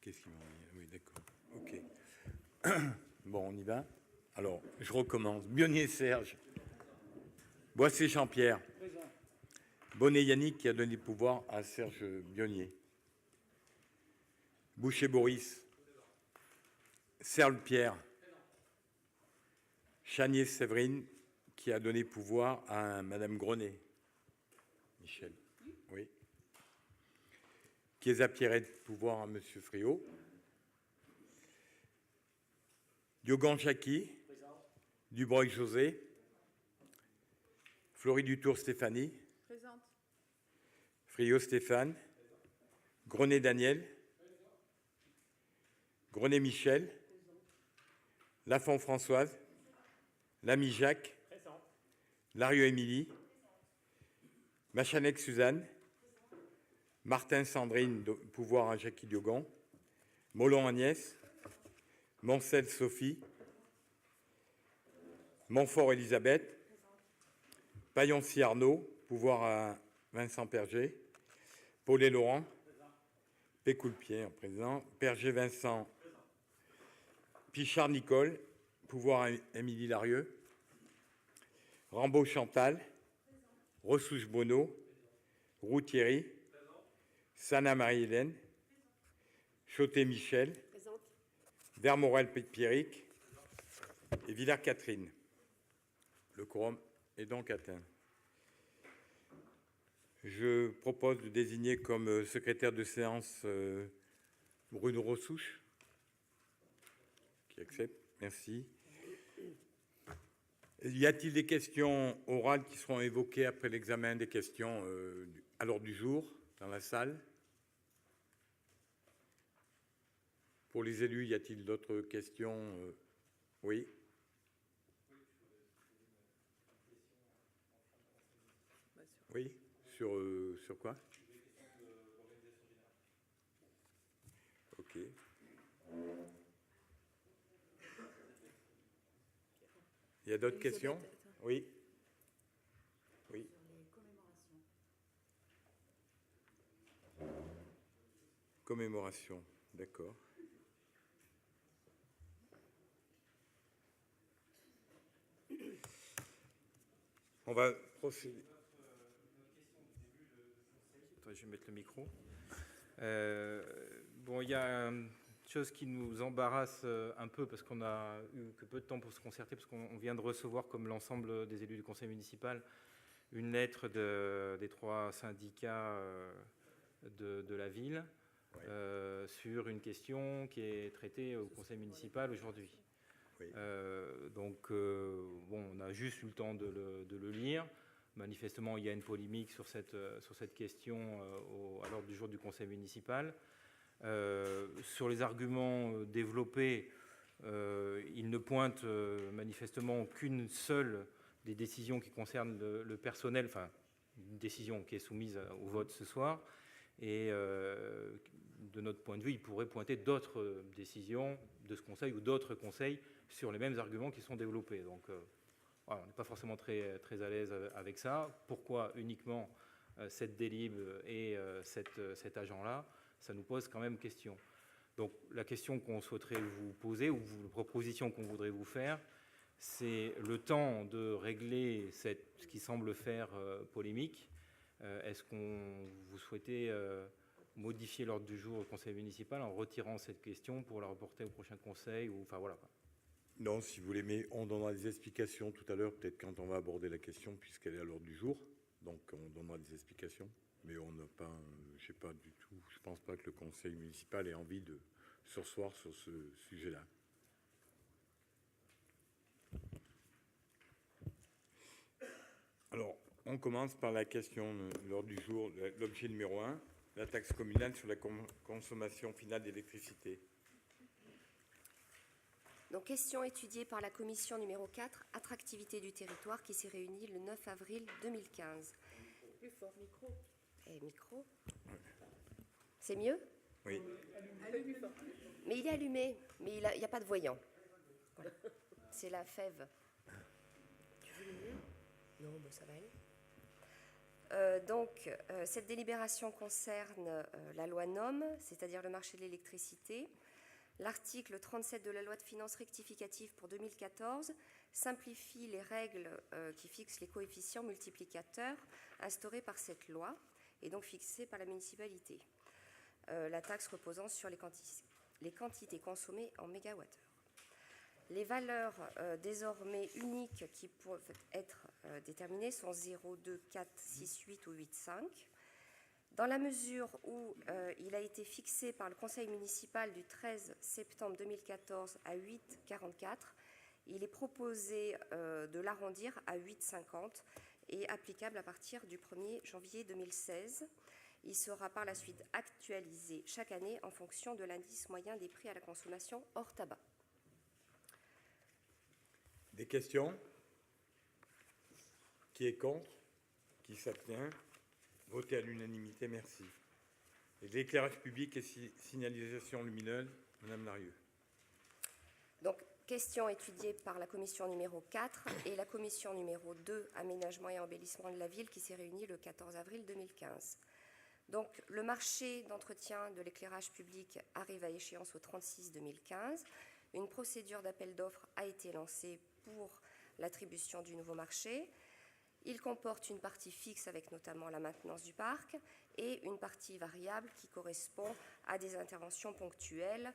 Qu'est-ce qu'ils m'ont dit? Oui, d'accord. OK. Bon, on y va. Alors, je recommence. Bionnier Serge. Boissé Jean-Pierre. Bonnet Yannick qui a donné le pouvoir à Serge Bionnier. Boucher Boris. Serle Pierre. Chanier Séverine qui a donné pouvoir à Madame Grenet. Michel. Oui. Chiesa Pierrette, pouvoir à Monsieur Friot. Diogan Jacqui. Dubreuil José. Florie Dutour Stéphanie. Présente. Friot Stéphane. Grenet Daniel. Grenet Michel. Lafont Françoise. Lamy Jacques. Larieux Émilie. Machanec Suzanne. Martin Sandrine, pouvoir à Jackie Diogan. Molon Agnès. Moncel Sophie. Montfort Elisabeth. Pailloncy Arnaud, pouvoir à Vincent Perger. Paulet Laurent. Pécoulpier en présent. Perger Vincent. Pichard Nicole, pouvoir à Émilie Larieux. Rambaud Chantal. Ressouche Bonneau. Roux Thierry. Sana Marie-Hélène. Chotet Michel. Vermorel Pierrick. Et Villard Catherine. Le quorum est donc atteint. Je propose de désigner comme secrétaire de séance Bruno Ressouche, qui accepte. Merci. Y a-t-il des questions orales qui seront évoquées après l'examen des questions à l'ordre du jour dans la salle? Pour les élus, y a-t-il d'autres questions? Oui. Oui. Sur quoi? Ok. Il y a d'autres questions? Oui. Oui. Commémoration, d'accord. On va procéder. Je vais mettre le micro. Bon, il y a une chose qui nous embarrasse un peu parce qu'on a eu que peu de temps pour se concerter, parce qu'on vient de recevoir, comme l'ensemble des élus du conseil municipal, une lettre des 3 syndicats de la ville sur une question qui est traitée au conseil municipal aujourd'hui. Oui. Donc, bon, on a juste eu le temps de le lire. Manifestement, il y a une polémique sur cette question à l'ordre du jour du conseil municipal. Sur les arguments développés, il ne pointe manifestement qu'une seule des décisions qui concernent le personnel, enfin, une décision qui est soumise au vote ce soir. Et de notre point de vue, il pourrait pointer d'autres décisions de ce conseil ou d'autres conseils sur les mêmes arguments qui sont développés. Donc, voilà, on n'est pas forcément très à l'aise avec ça. Pourquoi uniquement cette délib et cet agent-là? Ça nous pose quand même question. Donc, la question qu'on souhaiterait vous poser, ou la proposition qu'on voudrait vous faire, c'est le temps de régler ce qui semble faire polémique. Est-ce qu'on vous souhaitez modifier l'ordre du jour au conseil municipal en retirant cette question pour la reporter au prochain conseil ou, enfin, voilà. Non, si vous voulez, mais on donnera des explications tout à l'heure, peut-être quand on va aborder la question, puisqu'elle est à l'ordre du jour. Donc, on donnera des explications. Mais on n'a pas, je sais pas du tout, je pense pas que le conseil municipal ait envie de surseoir sur ce sujet-là. Alors, on commence par la question de l'ordre du jour, l'objet numéro 1, la taxe communale sur la consommation finale d'électricité. Donc, question étudiée par la commission numéro 4, attractivité du territoire, qui s'est réunie le 9 avril 2015. Plus fort, micro. Micro. C'est mieux? Oui. Mais il est allumé, mais il n'y a pas de voyant. Voilà. C'est la fève. Tu veux le mieux? Non, ben ça va aller. Cette délibération concerne la loi NOM, c'est-à-dire le marché de l'électricité. L'article 37 de la loi de finances rectificative pour 2014 simplifie les règles qui fixent les coefficients multiplicateurs instaurés par cette loi et donc fixés par la municipalité. La taxe reposant sur les quantités consommées en mégawattheure. Les valeurs désormais uniques qui peuvent être déterminées sont 0, 2, 4, 6, 8 ou 8, 5. Dans la mesure où il a été fixé par le conseil municipal du 13 septembre 2014 à 8,44, il est proposé de l'arrondir à 8,50 et applicable à partir du 1er janvier 2016. Il sera par la suite actualisé chaque année en fonction de l'indice moyen des prix à la consommation hors tabac. Des questions? Qui est contre? Qui s'abstient? Voté à l'unanimité, merci. Et l'éclairage public et signalisation lumineuse, Madame Larieux. Donc, question étudiée par la commission numéro 4 et la commission numéro 2, aménagement et embellissement de la ville, qui s'est réunie le 14 avril 2015. Donc, le marché d'entretien de l'éclairage public arrive à échéance au 36-2015. Une procédure d'appel d'offres a été lancée pour l'attribution du nouveau marché. Il comporte une partie fixe avec notamment la maintenance du parc et une partie variable qui correspond à des interventions ponctuelles,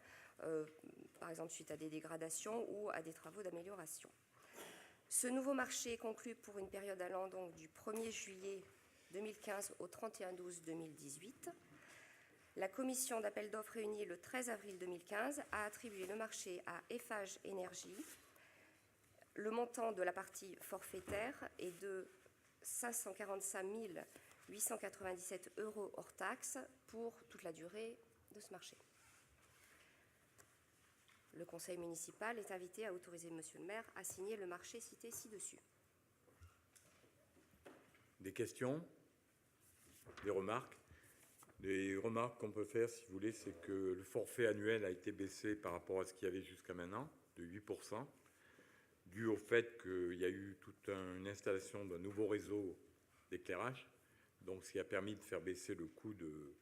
par exemple suite à des dégradations ou à des travaux d'amélioration. Ce nouveau marché est conclu pour une période allant donc du 1er juillet 2015 au 31-12-2018. La commission d'appel d'offres réunie le 13 avril 2015 a attribué le marché à Eiffage Énergie. Le montant de la partie forfaitaire est de 545 897 € hors taxe pour toute la durée de ce marché. Le conseil municipal est invité à autoriser Monsieur le maire à signer le marché cité ci-dessus. Des questions? Des remarques? Les remarques qu'on peut faire, si vous voulez, c'est que le forfait annuel a été baissé par rapport à ce qu'il y avait jusqu'à maintenant, de 8%, dû au fait qu'il y a eu toute une installation d'un nouveau réseau d'éclairage, donc ce qui a permis de faire baisser le coût de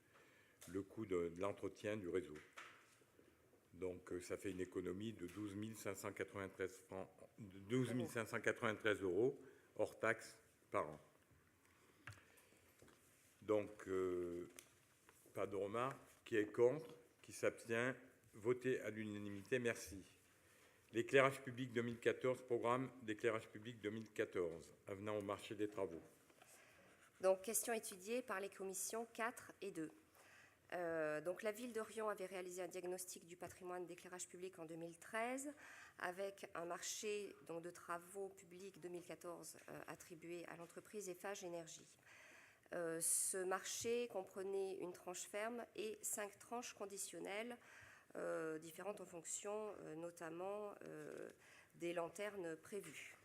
l'entretien du réseau. Donc ça fait une économie de 12 593 € hors taxe par an. Donc, pas de remarques. Qui est contre? Qui s'abstient? Voté à l'unanimité. Merci. L'éclairage public 2014, programme d'éclairage public 2014, avenant au marché des travaux. Donc, question étudiée par les commissions 4 et 2. Donc, la ville de Riom avait réalisé un diagnostic du patrimoine d'éclairage public en 2013 avec un marché donc, de travaux publics 2014 attribué à l'entreprise Eiffage Énergie. Ce marché comprenait une tranche ferme et 5 tranches conditionnelles, différentes en fonction notamment des lanternes prévues.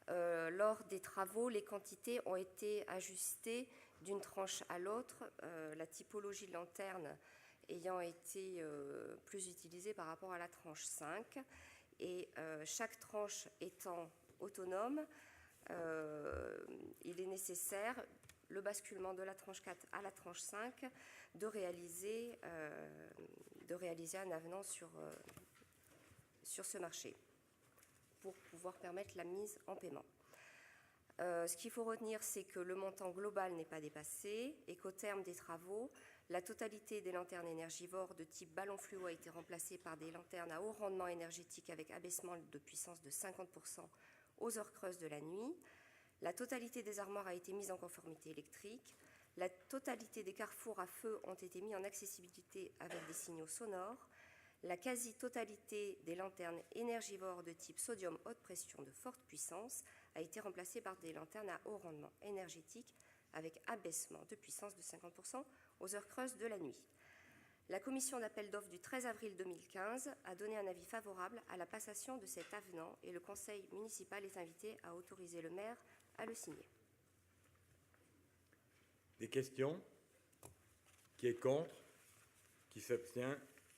Lors des travaux, les quantités ont été ajustées d'une tranche à l'autre, la typologie de lanterne ayant été plus utilisée par rapport à la tranche 5. Et chaque tranche étant autonome, il est nécessaire, le basculement de la tranche 4 à la tranche 5, de réaliser un avenant sur ce marché pour pouvoir permettre la mise en paiement. Ce qu'il faut retenir, c'est que le montant global n'est pas dépassé et qu'au terme des travaux, la totalité des lanternes énergivores de type ballon fluo a été remplacée par des lanternes à haut rendement énergétique avec abaissement de puissance de 50% aux heures creuses de la nuit. La totalité des armoires a été mise en conformité électrique. La totalité des carrefours à feu ont été mis en accessibilité avec des signaux sonores. La quasi-totalité des lanternes énergivores de type sodium haute pression de forte puissance a été remplacée par des lanternes à haut rendement énergétique avec abaissement de puissance de 50% aux heures creuses de la nuit. La commission d'appel d'offres du 13 avril 2015 a donné un avis favorable à la passation de cet avenant et le conseil municipal est invité à autoriser le maire à le signer. Des questions? Qui est contre? Qui s'abstient?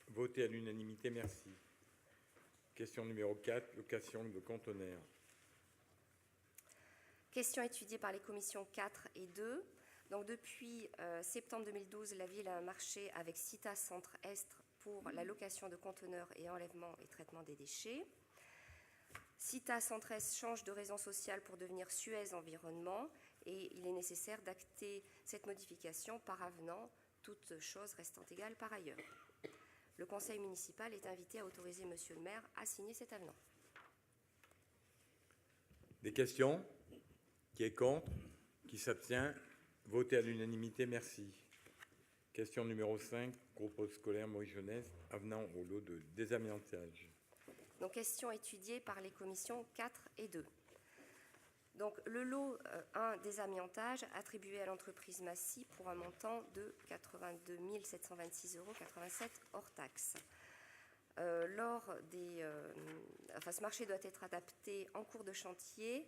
Voté à l'unanimité, merci. Question numéro 4, location de conteneurs. Question étudiée par les commissions 4 et 2. Donc, depuis septembre 2012, la ville a un marché avec Cita Centre-Est pour la location de conteneurs et enlèvement et traitement des déchets. Cita Centre-Est change de raison sociale pour devenir Suez Environnement et il est nécessaire d'acter cette modification par avenant, toutes choses restant égales par ailleurs. Le conseil municipal est invité à autoriser monsieur le maire à signer cet avenant. Des questions? Qui est contre? Qui s'abstient? Voté à l'unanimité, merci. Question numéro 5, groupe scolaire Maurice Jeunesse, avenant au lot de désamiantage. Donc, question étudiée par les commissions 4 et 2. Donc, le lot 1 désamiantage attribué à l'entreprise Massy pour un montant de 82 726,87 € hors taxe. Ce marché doit être adapté en cours de chantier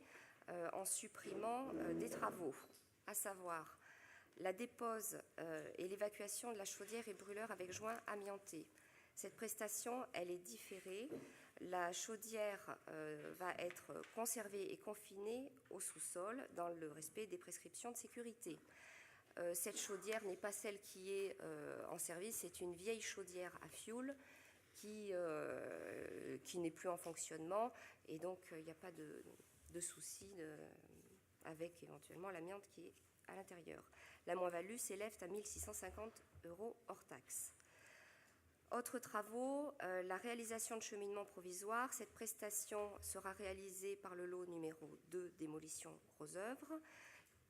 en supprimant des travaux, à savoir la dépose et l'évacuation de la chaudière et brûleur avec joint amianté. Cette prestation, elle est différée. La chaudière va être conservée et confinée au sous-sol dans le respect des prescriptions de sécurité. Cette chaudière n'est pas celle qui est en service, c'est une vieille chaudière à fioul qui n'est plus en fonctionnement et donc il n'y a pas de souci avec éventuellement l'amiante qui est à l'intérieur. La moins-value s'élève à 1 650 € hors taxe. Autres travaux, la réalisation de cheminement provisoire. Cette prestation sera réalisée par le lot numéro 2, démolition gros œuvres,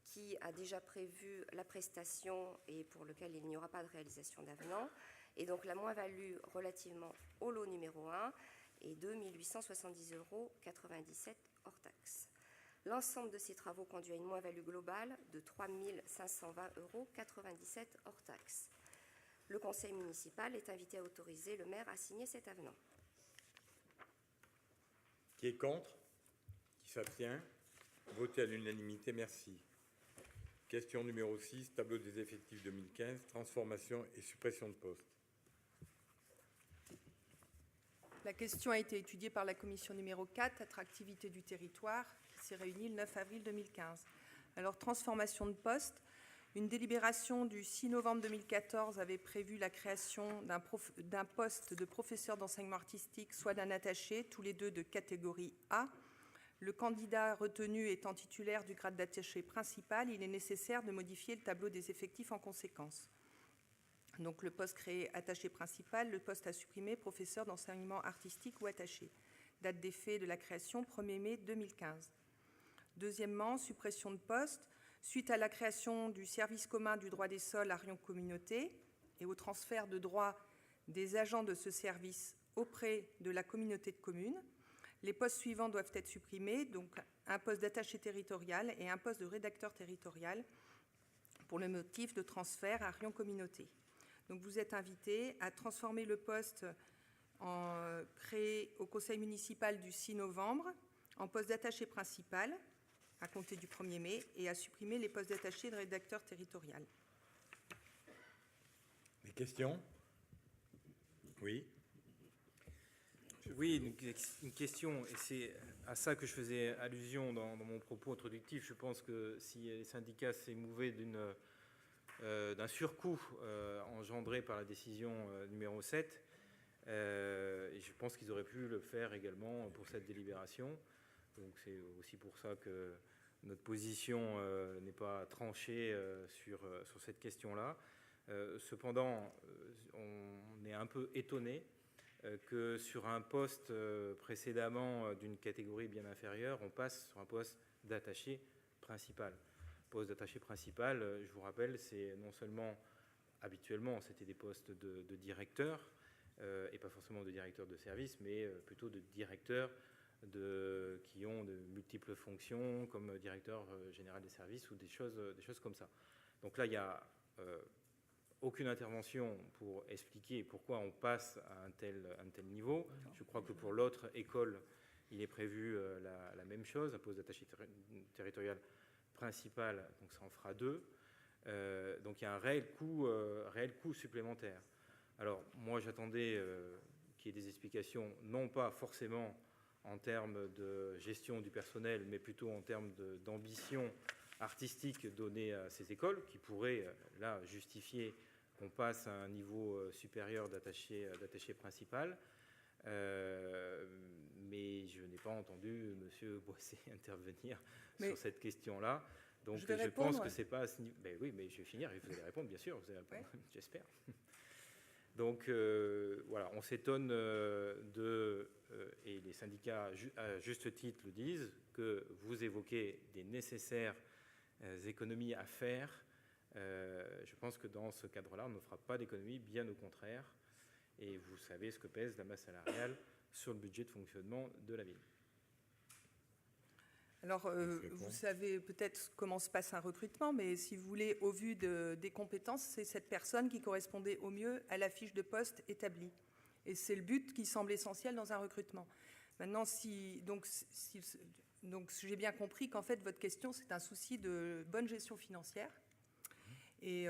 qui a déjà prévu la prestation et pour lequel il n'y aura pas de réalisation d'avenant. Et donc la moins-value relativement au lot numéro 1 est de 1 870,97 € hors taxe. L'ensemble de ces travaux conduit à une moins-value globale de 3 520,97 € hors taxe. Le conseil municipal est invité à autoriser le maire à signer cet avenant. Qui est contre? Qui s'abstient? Voté à l'unanimité, merci. Question numéro 6, tableau des effectifs 2015, transformation et suppression de postes. La question a été étudiée par la commission numéro 4, attractivité du territoire, qui s'est réunie le 9 avril 2015. Alors, transformation de postes. Une délibération du 6 novembre 2014 avait prévu la création d'un poste de professeur d'enseignement artistique, soit d'un attaché, tous les deux de catégorie A. Le candidat retenu étant titulaire du grade d'attaché principal, il est nécessaire de modifier le tableau des effectifs en conséquence. Donc le poste créé attaché principal, le poste à supprimer professeur d'enseignement artistique ou attaché. Date d'effet de la création 1er mai 2015. Deuxièmement, suppression de poste. Suite à la création du service commun du droit des sols à Riom Communauté et au transfert de droits des agents de ce service auprès de la communauté de communes, les postes suivants doivent être supprimés, donc un poste d'attaché territorial et un poste de rédacteur territorial pour le motif de transfert à Riom Communauté. Donc vous êtes invité à transformer le poste créé au conseil municipal du 6 novembre en poste d'attaché principal à compter du 1er mai, et à supprimer les postes d'attaché de rédacteur territorial. Des questions? Oui. Oui, une question, et c'est à ça que je faisais allusion dans mon propos introductif. Je pense que si les syndicats s'émouvaient d'un surcoût engendré par la décision numéro 7, et je pense qu'ils auraient pu le faire également pour cette délibération. Donc c'est aussi pour ça que notre position n'est pas tranchée sur cette question-là. Cependant, on est un peu étonné que sur un poste précédemment d'une catégorie bien inférieure, on passe sur un poste d'attaché principal. Poste d'attaché principal, je vous rappelle, c'est non seulement habituellement, c'était des postes de directeur, et pas forcément de directeur de service, mais plutôt de directeur qui ont de multiples fonctions, comme directeur général des services ou des choses comme ça. Donc là, il n'y a aucune intervention pour expliquer pourquoi on passe à un tel niveau. Je crois que pour l'autre école, il est prévu la même chose, un poste d'attaché territorial principal, donc ça en fera 2. Donc il y a un réel coût supplémentaire. Alors moi, j'attendais qu'il y ait des explications, non pas forcément en termes de gestion du personnel, mais plutôt en termes d'ambition artistiques donnés à ces écoles, qui pourraient là justifier qu'on passe à un niveau supérieur d'attaché principal. Mais je n'ai pas entendu M. Boissé intervenir sur cette question-là. Donc je pense que c'est pas à ce niveau. Ben oui, mais je vais finir. Vous allez répondre, bien sûr. Vous allez répondre, j'espère. Donc voilà, on s'étonne et les syndicats à juste titre le disent, que vous évoquez des nécessaires économies à faire. Je pense que dans ce cadre-là, on ne fera pas d'économies, bien au contraire. Et vous savez ce que pèse la masse salariale sur le budget de fonctionnement de la ville. Alors, vous savez peut-être comment se passe un recrutement, mais si vous voulez, au vu des compétences, c'est cette personne qui correspondait au mieux à la fiche de poste établie. Et c'est le but qui semble essentiel dans un recrutement. Maintenant, donc j'ai bien compris qu'en fait, votre question, c'est un souci de bonne gestion financière. Et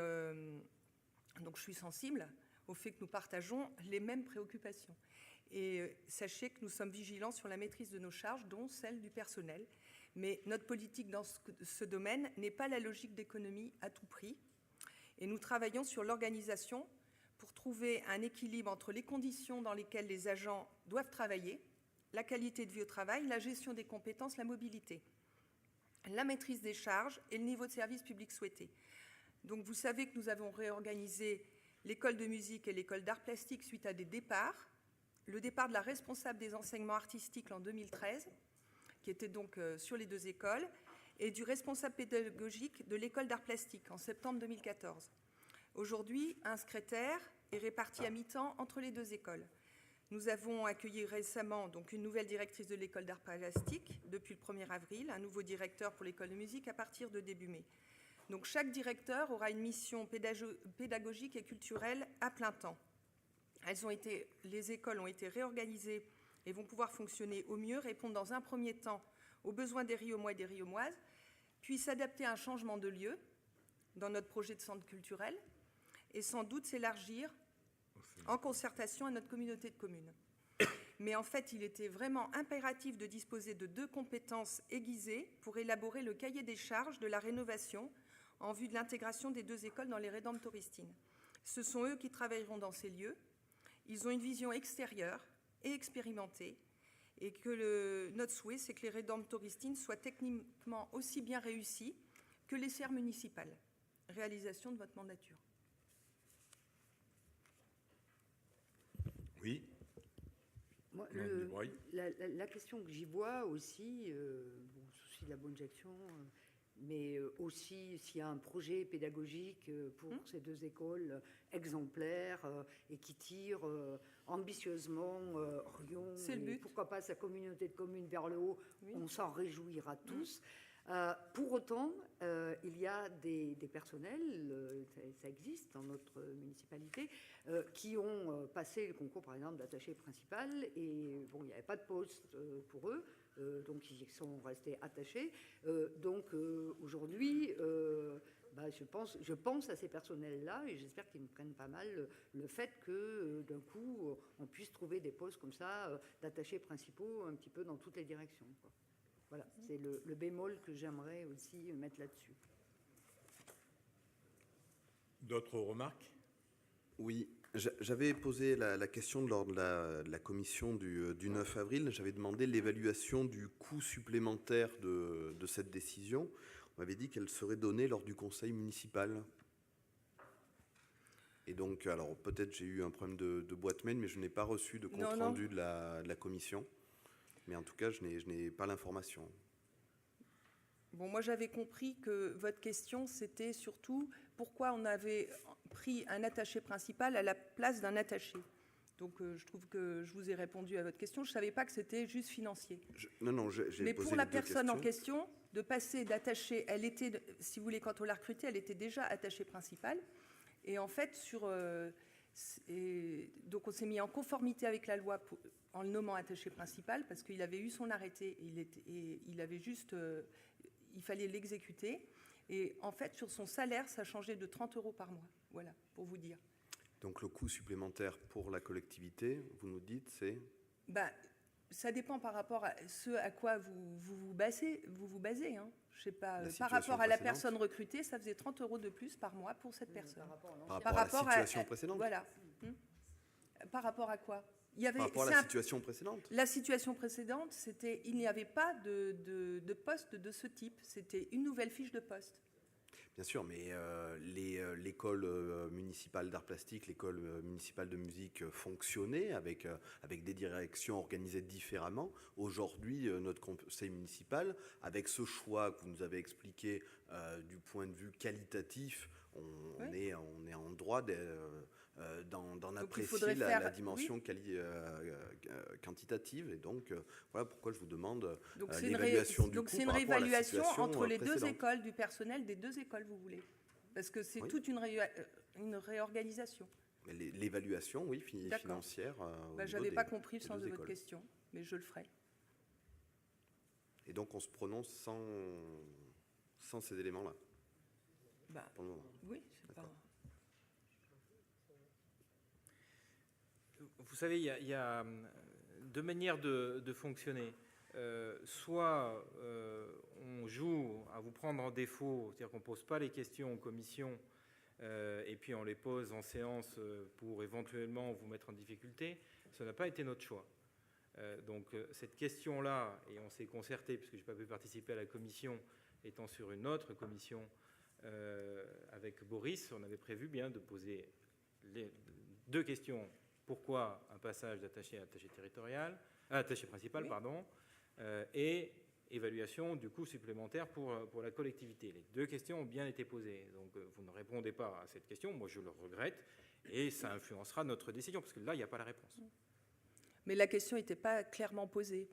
donc, je suis sensible au fait que nous partageons les mêmes préoccupations. Et sachez que nous sommes vigilants sur la maîtrise de nos charges, dont celle du personnel. Mais notre politique dans ce domaine n'est pas la logique d'économie à tout prix. Et nous travaillons sur l'organisation pour trouver un équilibre entre les conditions dans lesquelles les agents doivent travailler, la qualité de vie au travail, la gestion des compétences, la mobilité, la maîtrise des charges et le niveau de service public souhaité. Donc vous savez que nous avons réorganisé l'école de musique et l'école d'art plastique suite à des départs. Le départ de la responsable des enseignements artistiques en 2013, qui était donc sur les deux écoles, et du responsable pédagogique de l'école d'art plastique en septembre 2014. Aujourd'hui, un secrétaire est réparti à mi-temps entre les deux écoles. Nous avons accueilli récemment donc une nouvelle directrice de l'école d'art plastique depuis le 1er avril, un nouveau directeur pour l'école de musique à partir de début mai. Donc chaque directeur aura une mission pédagogique et culturelle à plein temps. Les écoles ont été réorganisées et vont pouvoir fonctionner au mieux, répondre dans un premier temps aux besoins des Riaumois et des Riaumoises, puis s'adapter à un changement de lieu dans notre projet de centre culturel et sans doute s'élargir en concertation à notre communauté de communes. Mais en fait, il était vraiment impératif de disposer de 2 compétences aiguisées pour élaborer le cahier des charges de la rénovation en vue de l'intégration des 2 écoles dans les Rédemptoristines. Ce sont eux qui travailleront dans ces lieux. Ils ont une vision extérieure et expérimentée, et que notre souhait, c'est que les Rédemptoristines soient techniquement aussi bien réussies que les serres municipales. Réalisation de votre mandature. Oui. Moi, la question que j'y vois aussi, souci de la bonne gestion, mais aussi s'il y a un projet pédagogique pour ces 2 écoles exemplaires et qui tirent ambitieusement Riom, c'est le but. Pourquoi pas sa communauté de communes vers le haut, oui. On s'en réjouira tous. Pour autant, il y a des personnels, ça existe dans notre municipalité, qui ont passé le concours, par exemple, d'attaché principal, et bon, il n'y avait pas de poste pour eux, donc ils sont restés attachés. Donc aujourd'hui, je pense à ces personnels-là, et j'espère qu'ils me prennent pas mal le fait que, d'un coup, on puisse trouver des postes comme ça, d'attachés principaux, un petit peu dans toutes les directions, quoi. Voilà, c'est le bémol que j'aimerais aussi mettre là-dessus. D'autres remarques ? Oui, j'avais posé la question lors de la commission du 9 avril. J'avais demandé l'évaluation du coût supplémentaire de cette décision. On m'avait dit qu'elle serait donnée lors du conseil municipal. Et donc, alors peut-être j'ai eu un problème de boîte mail, mais je n'ai pas reçu de compte rendu de la commission. Mais en tout cas, je n'ai pas l'information. Bon, moi, j'avais compris que votre question, c'était surtout pourquoi on avait pris un attaché principal à la place d'un attaché. Donc, je trouve que je vous ai répondu à votre question. Je ne savais pas que c'était juste financier. J'ai pour la personne en question, de passer d'attaché, elle était, si vous voulez, quand on l'a recrutée, elle était déjà attachée principale. Et en fait, donc on s'est mis en conformité avec la loi en le nommant attaché principal, parce qu'il avait eu son arrêté, il avait juste, il fallait l'exécuter. Et en fait, sur son salaire, ça changeait de 30 € par mois. Voilà, pour vous dire. Donc le coût supplémentaire pour la collectivité, vous nous dites, c'est Ça dépend par rapport à ce à quoi vous basez. Hein. Je sais pas. La Par rapport situation à la précédente. personne recrutée, ça faisait 30 € de plus par mois pour cette personne. Par rapport à la situation précédente. Voilà. Par rapport à quoi? Il y avait, Par rapport à la situation précédente. La situation précédente, c'était il n'y avait pas de poste de ce type. C'était une nouvelle fiche de poste. Bien sûr, mais l'école municipale d'art plastique, l'école municipale de musique fonctionnait avec des directions organisées différemment. Aujourd'hui, notre conseil municipal, avec ce choix que vous nous avez expliqué du point de vue qualitatif, on est en droit d'en apprécier la dimension quantitative. Et donc, voilà pourquoi je vous demande l'évaluation du coût. Donc, c'est une réévaluation entre les deux écoles, du personnel des deux écoles, vous voulez? Parce que c'est toute une réorganisation. L'évaluation, oui, financière. Je n'avais pas compris le sens de votre question, mais je le ferai. Et donc, on se prononce sans ces éléments-là pour le moment. Oui, c'est pas... Vous savez, il y a deux manières de fonctionner. Soit on joue à vous prendre en défaut, c'est-à-dire qu'on ne pose pas les questions en commission et puis on les pose en séance pour éventuellement vous mettre en difficulté. Ça n'a pas été notre choix. Donc cette question-là, et on s'est concerté, puisque je n'ai pas pu participer à la commission, étant sur une autre commission avec Boris, on avait prévu bien de poser les deux questions. Pourquoi un passage d'attaché à attaché principal, pardon, et évaluation du coût supplémentaire pour la collectivité. Les deux questions ont bien été posées. Donc vous ne répondez pas à cette question, moi je le regrette, et ça influencera notre décision, parce que là, il n'y a pas la réponse. Mais la question n'était pas clairement posée.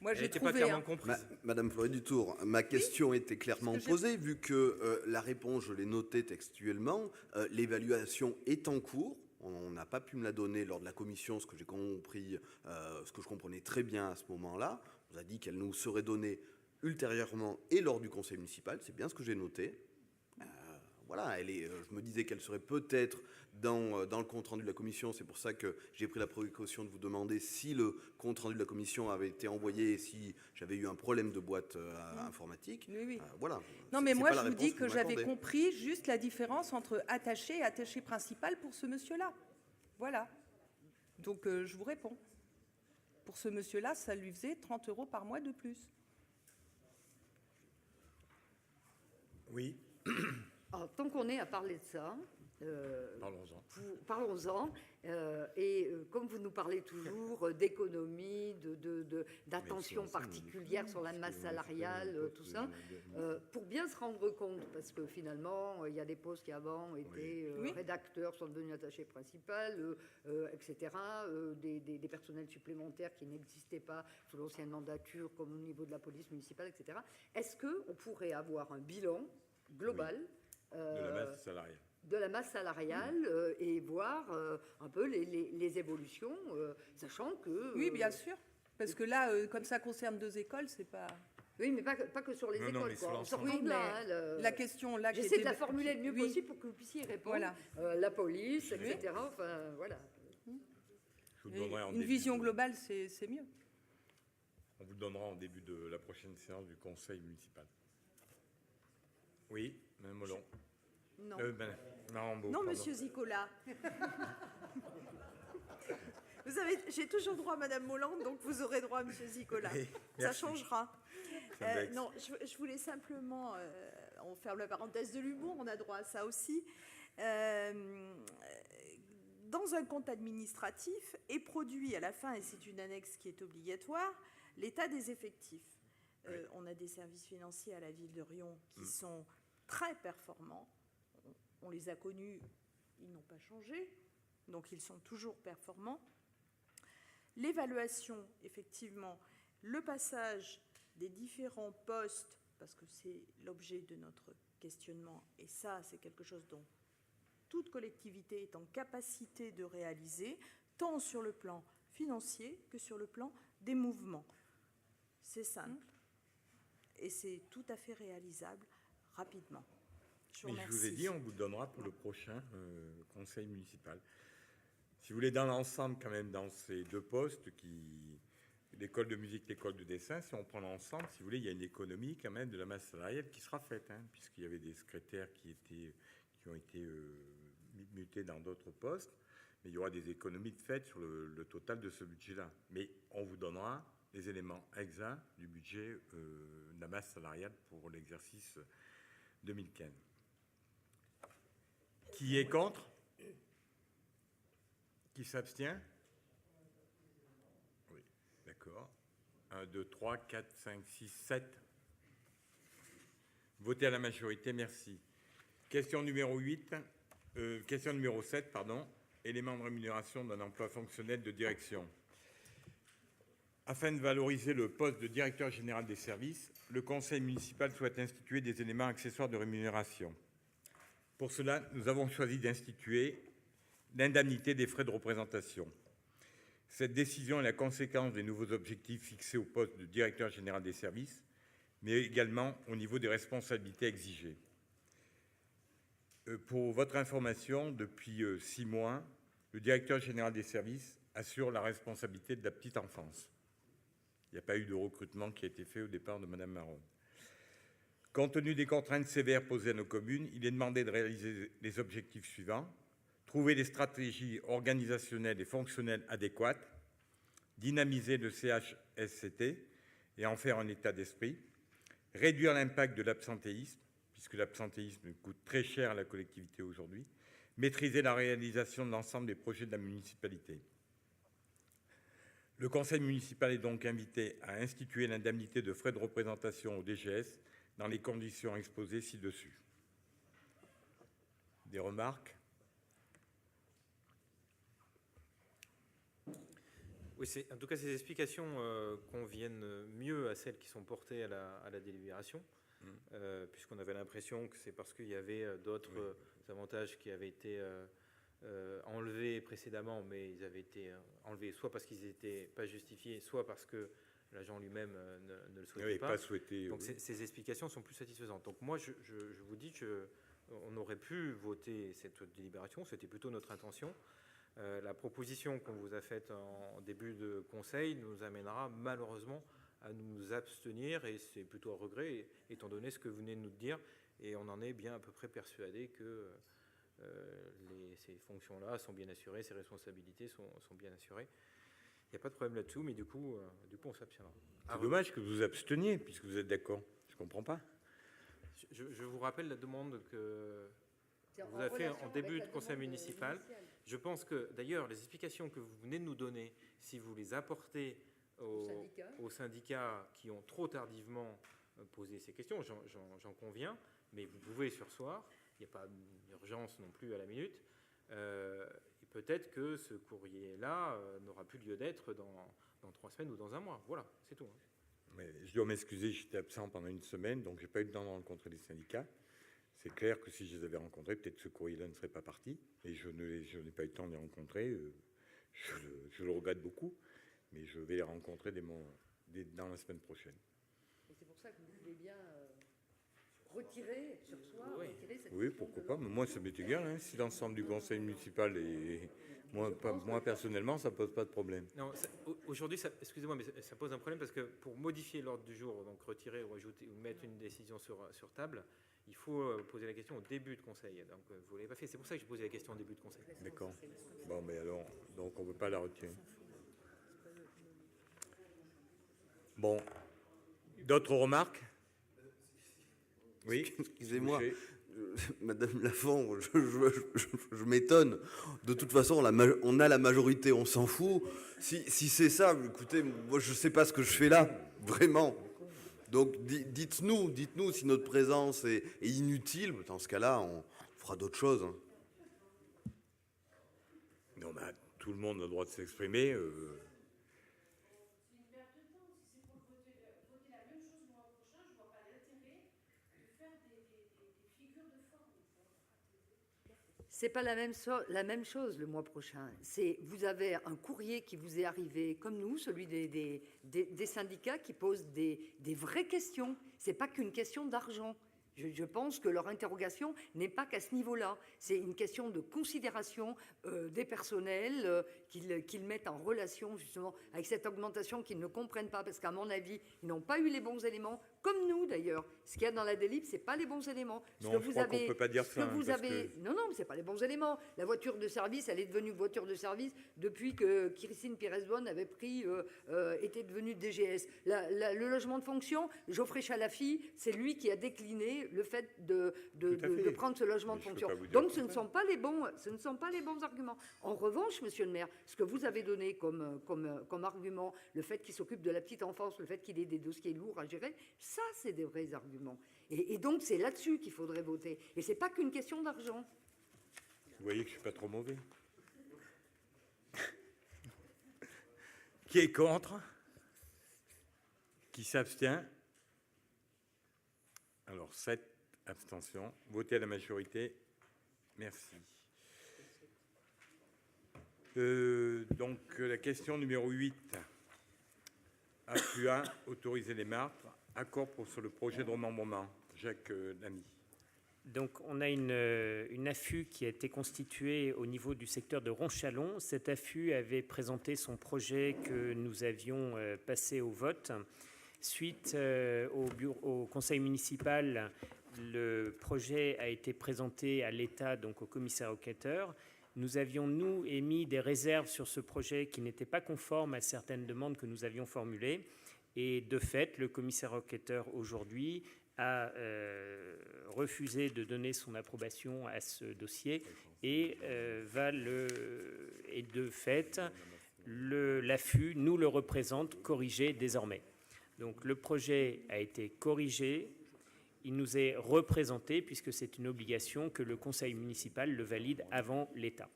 Moi, Elle j'ai n'était trouvé... pas clairement comprise. Madame Fleury-Dutour, ma question était clairement posée, vu que la réponse, je l'ai notée textuellement, l'évaluation est en cours. On n'a pas pu me la donner lors de la commission, ce que j'ai compris, ce que je comprenais très bien à ce moment-là. On nous a dit qu'elle nous serait donnée ultérieurement et lors du conseil municipal. C'est bien ce que j'ai noté. Voilà, je me disais qu'elle serait peut-être dans le compte-rendu de la commission. C'est pour ça que j'ai pris la précaution de vous demander si le compte-rendu de la commission avait été envoyé et si j'avais eu un problème de boîte informatique. Oui. Voilà. Non, mais moi, pas je la vous dis réponse que vous j'avais m'accordez. compris juste la différence entre attaché et attaché principal pour ce monsieur-là. Voilà. Donc, je vous réponds. Pour ce monsieur-là, ça lui faisait 30 € par mois de plus. Oui, Alors, tant qu'on est à parler de ça, parlons-en. parlons-en. Comme vous nous parlez toujours d'économie, d'attention particulière sur la masse salariale, tout ça, pour bien se rendre compte, parce que finalement, il y a des postes qui avant étaient rédacteurs, sont devenus attachés principal, etc., des personnels supplémentaires qui n'existaient pas sous l'ancienne mandature, comme au niveau de la police municipale, etc. Est-ce qu'on pourrait avoir un bilan global De la masse salariale. Et voir un peu les évolutions, sachant que... Oui, bien sûr. Parce que là, comme ça concerne deux écoles, c'est pas... Oui, mais pas que sur les Non, écoles. mais sur Quoi. l'ensemble. Sortons de là, mais la question là... J'essaie de la formuler le mieux possible pour que vous puissiez répondre. Voilà. La police, etc. Enfin, voilà. Je vous le donnerai en Une début vision de- globale, c'est mieux. On vous le donnera en début de la prochaine séance du conseil municipal. Oui, Mme Molon. Non. Rambaud, Non, pardon. monsieur Zicola. Vous savez, j'ai toujours droit à Madame Molland, donc vous aurez droit à monsieur Zicola. Oui, Ça merci. changera. Ça me vexe. Non, je voulais simplement, on ferme la parenthèse de l'humour, on a droit à ça aussi. Dans un compte administratif est produit à la fin, et c'est une annexe qui est obligatoire, l'état des effectifs. On a des services financiers à la ville de Riom qui sont très performants. On les a connus, ils n'ont pas changé, donc ils sont toujours performants. L'évaluation, effectivement, le passage des différents postes, parce que c'est l'objet de notre questionnement, et ça, c'est quelque chose dont toute collectivité est en capacité de réaliser, tant sur le plan financier que sur le plan des mouvements. C'est simple, et c'est tout à fait réalisable rapidement. Mais je vous ai dit, on vous le donnera pour le prochain conseil municipal. Si vous voulez, dans l'ensemble, quand même, dans ces deux postes l'école de musique, l'école de dessin, si on prend l'ensemble, si vous voulez, il y a une économie quand même de la masse salariale qui sera faite, hein, puisqu'il y avait des secrétaires qui ont été mutés dans d'autres postes, mais il y aura des économies de fait sur le total de ce budget-là. Mais on vous donnera les éléments exacts du budget de la masse salariale pour l'exercice 2015. Qui est contre? Qui s'abstient? Oui, d'accord. 1, 2, 3, 4, 5, 6, 7. Votez à la majorité, merci. Question numéro 7, pardon. Éléments de rémunération d'un emploi fonctionnel de direction. Afin de valoriser le poste de directeur général des services, le conseil municipal souhaite instituer des éléments accessoires de rémunération. Pour cela, nous avons choisi d'instituer l'indemnité des frais de représentation. Cette décision est la conséquence des nouveaux objectifs fixés au poste de directeur général des services, mais également au niveau des responsabilités exigées. Pour votre information, depuis 6 mois, le directeur général des services assure la responsabilité de la petite enfance. Il n'y a pas eu de recrutement qui a été fait au départ de Mme Maron. Compte tenu des contraintes sévères posées à nos communes, il est demandé de réaliser les objectifs suivants: trouver des stratégies organisationnelles et fonctionnelles adéquates, dynamiser le CHSCT et en faire un état d'esprit, réduire l'impact de l'absentéisme, puisque l'absentéisme coûte très cher à la collectivité aujourd'hui, maîtriser la réalisation de l'ensemble des projets de la municipalité. Le conseil municipal est donc invité à instituer l'indemnité de frais de représentation au DGS dans les conditions exposées ci-dessus. Des remarques? Oui, en tout cas, ces explications conviennent mieux à celles qui sont portées à la délibération, puisqu'on avait l'impression que c'est parce qu'il y avait d'autres avantages qui avaient été enlevés précédemment, mais ils avaient été enlevés soit parce qu'ils n'étaient pas justifiés, soit parce que l'agent lui-même ne le souhaitait pas. Donc ces explications sont plus satisfaisantes. Donc moi, je vous dis qu'on aurait pu voter cette délibération, c'était plutôt notre intention. La proposition qu'on vous a faite en début de conseil nous amènera malheureusement à nous abstenir, et c'est plutôt un regret, étant donné ce que vous venez de nous dire, et on en est bien à peu près persuadé que ces fonctions-là sont bien assurées, ces responsabilités sont bien assurées. Il n'y a pas de problème là-dessous, mais du coup on s'abstiendra. C'est dommage que vous vous absteniez, puisque vous êtes d'accord. Je ne comprends pas. Je vous rappelle la demande que vous avez fait en début de conseil municipal. Je pense que, d'ailleurs, les explications que vous venez de nous donner, si vous les apportez aux syndicats qui ont trop tardivement posé ces questions, j'en conviens, mais vous pouvez surseoir, il n'y a pas d'urgence non plus à la minute, et peut-être que ce courrier-là n'aura plus lieu d'être dans 3 semaines ou dans 1 mois. Voilà, c'est tout. Mais je dois m'excuser, j'étais absent pendant 1 semaine, donc je n'ai pas eu le temps de rencontrer les syndicats. C'est clair que si je les avais rencontrés, peut-être ce courrier-là ne serait pas parti. Et je n'ai pas eu le temps de les rencontrer. Je le regrette beaucoup, mais je vais les rencontrer dans la semaine prochaine. Et c'est pour ça que vous voulez bien retirer sur soi, retirer cette Oui, pourquoi pas. Mais moi, ça m'est égal. Hein. Si l'ensemble du conseil municipal et moi personnellement, ça ne pose pas de problème. Non, aujourd'hui, excusez-moi, mais ça pose un problème parce que pour modifier l'ordre du jour, donc retirer ou ajouter ou mettre une décision sur table, il faut poser la question au début de conseil. Donc, vous ne l'avez pas fait. C'est pour ça que j'ai posé la question au début de conseil. D'accord. Bon, mais alors, donc on ne peut pas la retirer. Bon. D'autres remarques? Oui. Excusez-moi, Madame Lafont, je m'étonne. De toute façon, on a la majorité, on s'en fout. Si c'est ça, écoutez, moi je ne sais pas ce que je fais là, vraiment. Donc dites-nous si notre présence est inutile. Dans ce cas-là, on fera d'autres choses. Non, mais tout le monde a le droit de s'exprimer. C'est pas la même chose le mois prochain. Vous avez un courrier qui vous est arrivé comme nous, celui des syndicats qui posent des vraies questions. C'est pas qu'une question d'argent. Je pense que leur interrogation n'est pas qu'à ce niveau-là. C'est une question de considération des personnels qu'ils mettent en relation justement avec cette augmentation qu'ils ne comprennent pas, parce qu'à mon avis, ils n'ont pas eu les bons éléments, comme nous d'ailleurs. Ce qu'il y a dans la délib, c'est pas les bons éléments. Non, je crois qu'on peut pas dire ça. Non, mais c'est pas les bons éléments. La voiture de service, elle est devenue voiture de service depuis que Christine Pires-Beaune avait était devenue DGS. Le logement de fonction, Geoffrey Chalafi, c'est lui qui a décliné le fait de prendre ce logement de fonction. Donc ce ne sont pas les bons arguments. En revanche, monsieur le maire, ce que vous avez donné comme argument, le fait qu'il s'occupe de la petite enfance, le fait qu'il ait des dossiers lourds à gérer, ça c'est des vrais arguments. Et donc c'est là-dessus qu'il faudrait voter. Et c'est pas qu'une question d'argent. Vous voyez que je suis pas trop mauvais. Qui est contre? Qui s'abstient? Alors, 7 abstentions. Votez à la majorité. Merci. Donc, la question numéro 8. AFUA, autoriser les martres. Accord sur le projet de remembrement. Jacques Lamy. Donc, on a une AFU qui a été constituée au niveau du secteur de Ronchalon. Cette AFU avait présenté son projet que nous avions passé au vote. Suite au conseil municipal, le projet a été présenté à l'État, donc au commissaire enquêteur. Nous avions, nous, émis des réserves sur ce projet qui n'étaient pas conformes à certaines demandes que nous avions formulées. Et de fait, le commissaire enquêteur, aujourd'hui, a refusé de donner son approbation à ce dossier et de fait, l'AFU nous le représente corrigé désormais. Donc le projet a été corrigé, il nous est représenté puisque c'est une obligation que le conseil municipal le valide avant l'État.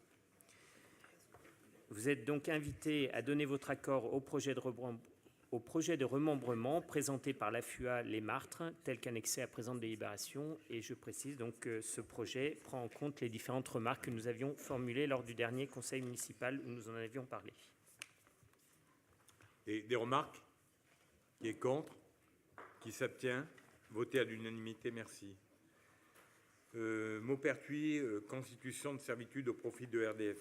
Vous êtes donc invité à donner votre accord au projet de remembrement présenté par l'AFUA Les Martres, tel qu'annexé à présente délibération. Et je précise donc que ce projet prend en compte les différentes remarques que nous avions formulées lors du dernier conseil municipal où nous en avions parlé. Et des remarques? Qui est contre? Qui s'abstient? Voté à l'unanimité, merci. Maupertuis, constitution de servitude au profit de RDF.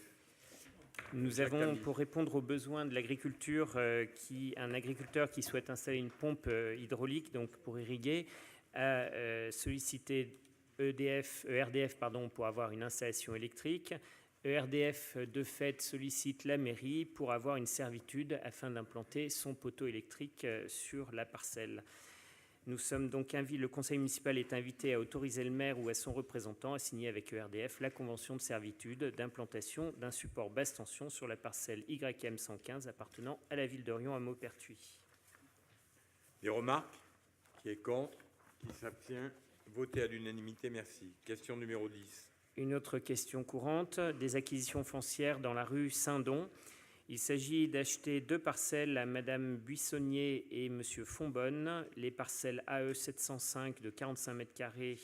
Nous avons, pour répondre aux besoins de l'agriculture, un agriculteur qui souhaite installer une pompe hydraulique donc pour irriguer, a sollicité ERDF pour avoir une installation électrique. ERDF, de fait, sollicite la mairie pour avoir une servitude afin d'implanter son poteau électrique sur la parcelle. Nous sommes donc le conseil municipal est invité à autoriser le maire ou à son représentant à signer avec ERDF la convention de servitude d'implantation d'un support basse tension sur la parcelle YM 115 appartenant à la ville d'Orion à Maupertuis. Des remarques? Qui est contre? Qui s'abstient? Voté à l'unanimité, merci. Question numéro 10. Une autre question courante, des acquisitions foncières dans la rue Saint-Don. Il s'agit d'acheter 2 parcelles à Madame Buissonnier et Monsieur Fonbonne, les parcelles AE 705 de 45 mètres carrés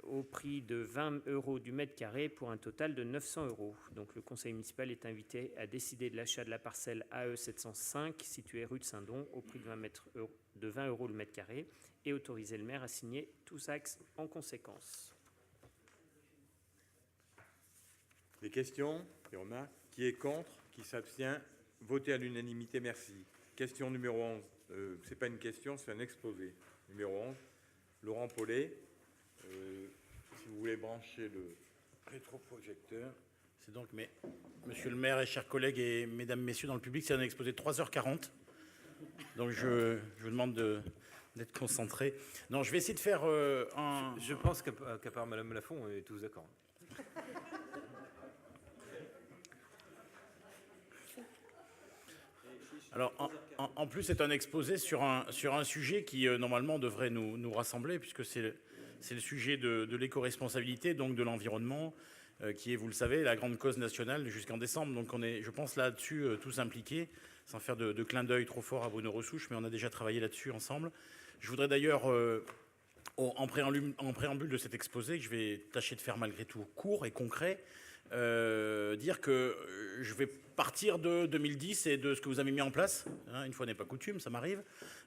au prix de 20 € du mètre carré pour un total de 900 €. Donc le conseil municipal est invité à décider de l'achat de la parcelle AE 705 située rue de Saint-Don au prix de 20 € le mètre carré et autoriser le maire à signer tous actes en conséquence. Des questions? Des remarques? Qui est contre? Qui s'abstient? Voté à l'unanimité, merci. Question numéro 11. Ce n'est pas une question, c'est un exposé. Numéro 11. Laurent Paulet. Si vous voulez brancher le rétroprojecteur. C'est donc, monsieur le maire et chers collègues et mesdames, messieurs dans le public, c'est un exposé de 3h40. Donc je vous demande d'être concentré. Non, je vais essayer de faire un... Je pense qu'à part Madame Lafont, on est tous d'accord. Alors, en plus, c'est un exposé sur un sujet qui, normalement, devrait nous rassembler, puisque c'est le sujet de l'éco-responsabilité, donc de l'environnement, qui est, vous le savez, la grande cause nationale jusqu'en décembre. Donc, on est, je pense, là-dessus tous impliqués, sans faire de clin d'œil trop fort à Bruno Ressouche, mais on a déjà travaillé là-dessus ensemble. Je voudrais d'ailleurs, en préambule de cet exposé, que je vais tâcher de faire malgré tout court et concret, dire que je vais partir de 2010 et de ce que vous avez mis en place, hein, une fois n'est pas coutume, ça m'arrive,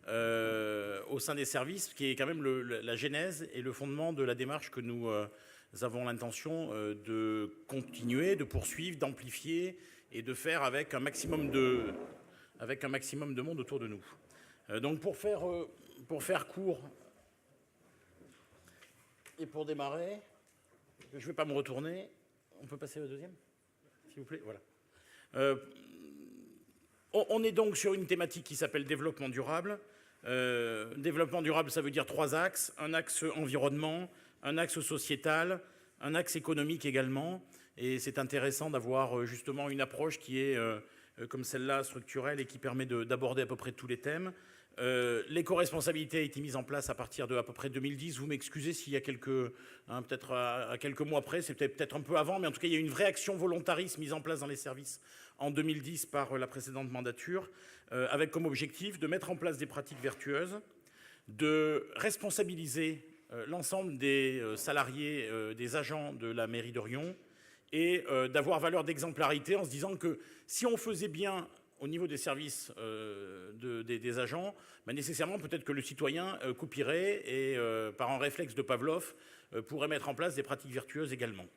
au sein des services, qui est quand même la genèse et le fondement de la démarche que nous avons l'intention de continuer, de poursuivre, d'amplifier et de faire avec un maximum de monde autour de nous. Donc pour faire court et pour démarrer, je ne vais pas me retourner. On peut passer au deuxième, s'il vous plaît. Voilà. On est donc sur une thématique qui s'appelle développement durable. Développement durable, ça veut dire 3 axes. Un axe environnement, un axe sociétal, un axe économique également. Et c'est intéressant d'avoir justement une approche qui est, comme celle-là, structurelle et qui permet d'aborder à peu près tous les thèmes. L'éco-responsabilité a été mise en place à partir de à peu près 2010. Vous m'excusez s'il y a peut-être à quelques mois près, c'était peut-être un peu avant, mais en tout cas, il y a eu une vraie action volontariste mise en place dans les services en 2010 par la précédente mandature, avec comme objectif de mettre en place des pratiques vertueuses, de responsabiliser l'ensemble des salariés, des agents de la mairie d'Orion, et d'avoir valeur d'exemplarité en se disant que si on faisait bien au niveau des services des agents, nécessairement peut-être que le citoyen copierait et par un réflexe de Pavlov pourrait mettre en place des pratiques vertueuses également.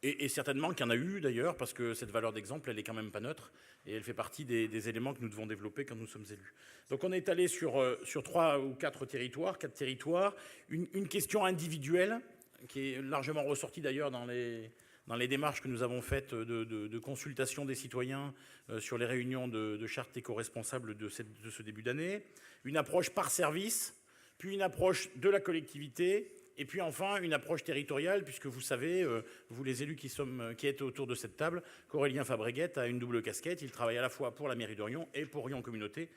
Et certainement qu'il y en a eu d'ailleurs, parce que cette valeur d'exemple, elle est quand même pas neutre et elle fait partie des éléments que nous devons développer quand nous sommes élus. Donc on est allé sur 3 ou 4 territoires, une question individuelle qui est largement ressortie d'ailleurs dans les démarches que nous avons faites de consultation des citoyens sur les réunions de charte éco-responsable de ce début d'année, une approche par service, puis une approche de la collectivité, et puis enfin une approche territoriale, puisque vous savez, vous les élus qui êtes autour de cette table, qu'Aurélien Fabreguet a une double casquette. Il travaille à la fois pour la mairie d'Orion et pour Orion Communauté.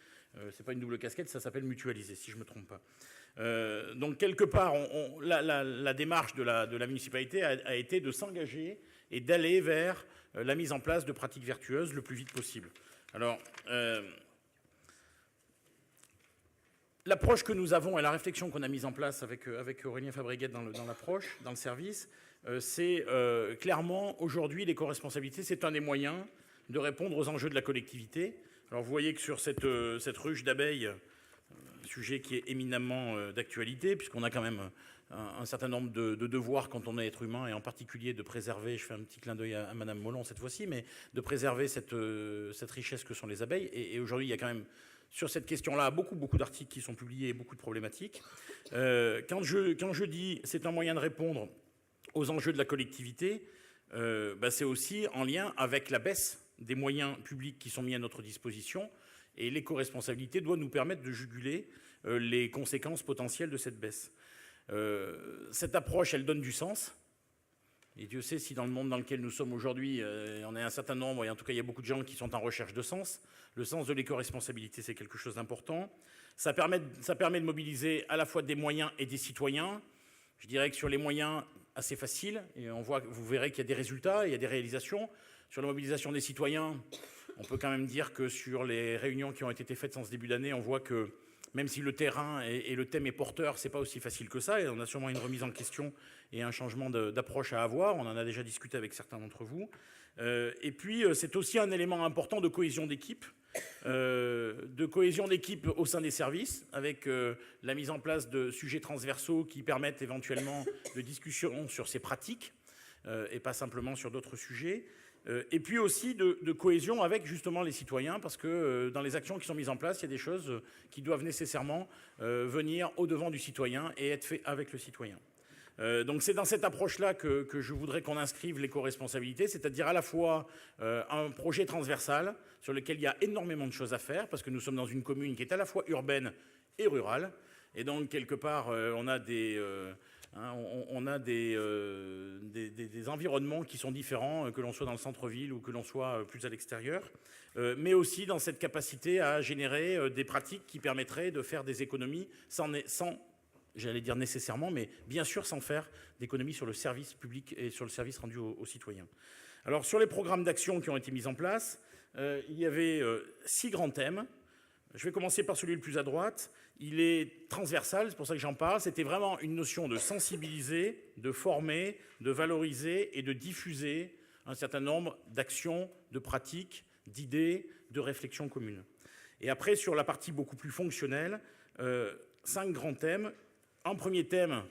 C'est pas une double casquette, ça s'appelle mutualiser, si je ne me trompe pas. Donc quelque part, la démarche de la municipalité a été de s'engager et d'aller vers la mise en place de pratiques vertueuses le plus vite possible. Alors, l'approche que nous avons et la réflexion qu'on a mise en place avec Aurélien Fabreguet dans l'approche, dans le service, c'est clairement, aujourd'hui, l'éco-responsabilité, c'est un des moyens de répondre aux enjeux de la collectivité. Alors vous voyez que sur cette ruche d'abeilles, sujet qui est éminemment d'actualité, puisqu'on a quand même un certain nombre de devoirs quand on est être humain, et en particulier de préserver, je fais un petit clin d'œil à Madame Molon cette fois-ci, mais de préserver cette richesse que sont les abeilles. Et aujourd'hui, il y a quand même, sur cette question-là, beaucoup d'articles qui sont publiés et beaucoup de problématiques. Quand je dis c'est un moyen de répondre aux enjeux de la collectivité, c'est aussi en lien avec la baisse des moyens publics qui sont mis à notre disposition. Et l'éco-responsabilité doit nous permettre de juguler les conséquences potentielles de cette baisse. Cette approche, elle donne du sens. Et Dieu sait si dans le monde dans lequel nous sommes aujourd'hui, on est un certain nombre, et en tout cas il y a beaucoup de gens qui sont en recherche de sens. Le sens de l'éco-responsabilité, c'est quelque chose d'important. Ça permet de mobiliser à la fois des moyens et des citoyens. Je dirais que sur les moyens, assez facile, et vous verrez qu'il y a des résultats, il y a des réalisations. Sur la mobilisation des citoyens, on peut quand même dire que sur les réunions qui ont été faites en ce début d'année, on voit que même si le terrain et le thème est porteur, c'est pas aussi facile que ça, et on a sûrement une remise en question et un changement d'approche à avoir. On en a déjà discuté avec certains d'entre vous. Et puis, c'est aussi un élément important de cohésion d'équipe, au sein des services, avec la mise en place de sujets transversaux qui permettent éventuellement de discussion sur ces pratiques, et pas simplement sur d'autres sujets. Et puis aussi de cohésion avec justement les citoyens, parce que dans les actions qui sont mises en place, il y a des choses qui doivent nécessairement venir au-devant du citoyen et être faites avec le citoyen. Donc c'est dans cette approche-là que je voudrais qu'on inscrive l'éco-responsabilité, c'est-à-dire à la fois un projet transversal sur lequel il y a énormément de choses à faire, parce que nous sommes dans une commune qui est à la fois urbaine et rurale, et donc quelque part on a des environnements qui sont différents, que l'on soit dans le centre-ville ou que l'on soit plus à l'extérieur, mais aussi dans cette capacité à générer des pratiques qui permettraient de faire des économies sans j'allais dire nécessairement, mais bien sûr sans faire d'économies sur le service public et sur le service rendu aux citoyens. Alors sur les programmes d'action qui ont été mis en place, il y avait 6 grands thèmes. Je vais commencer par celui le plus à droite. Il est transversal, c'est pour ça que j'en parle. C'était vraiment une notion de sensibiliser, de former, de valoriser et de diffuser un certain nombre d'actions, de pratiques, d'idées, de réflexions communes. Et après, sur la partie beaucoup plus fonctionnelle, 5 grands thèmes. Un premier thème,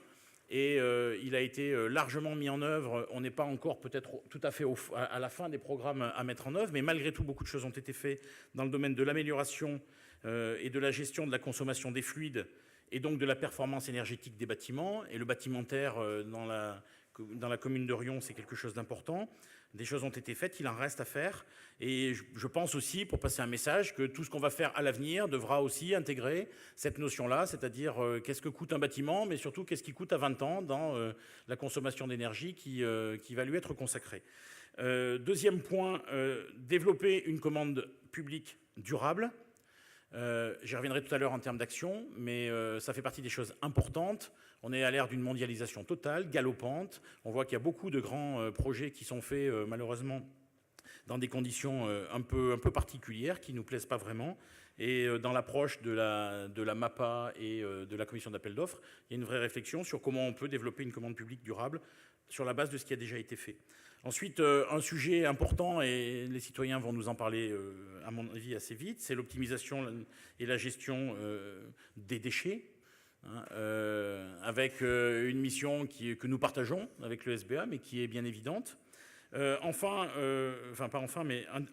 et il a été largement mis en œuvre, on n'est pas encore peut-être tout à fait à la fin des programmes à mettre en œuvre, mais malgré tout, beaucoup de choses ont été faites dans le domaine de l'amélioration et de la gestion de la consommation des fluides, et donc de la performance énergétique des bâtiments. Et le bâtimentaire dans la commune de Riom, c'est quelque chose d'important. Des choses ont été faites, il en reste à faire. Et je pense aussi, pour passer un message, que tout ce qu'on va faire à l'avenir devra aussi intégrer cette notion-là, c'est-à-dire qu'est-ce que coûte un bâtiment, mais surtout qu'est-ce qui coûte à 20 ans dans la consommation d'énergie qui va lui être consacrée. Deuxième point, développer une commande publique durable. J'y reviendrai tout à l'heure en termes d'action, mais ça fait partie des choses importantes. On est à l'ère d'une mondialisation totale, galopante. On voit qu'il y a beaucoup de grands projets qui sont faits, malheureusement, dans des conditions un peu particulières, qui ne nous plaisent pas vraiment. Et dans l'approche de la MAPA et de la commission d'appel d'offres, il y a une vraie réflexion sur comment on peut développer une commande publique durable sur la base de ce qui a déjà été fait. Ensuite, un sujet important, et les citoyens vont nous en parler, à mon avis, assez vite, c'est l'optimisation et la gestion des déchets, avec une mission que nous partageons avec le SBA, mais qui est bien évidente. Mais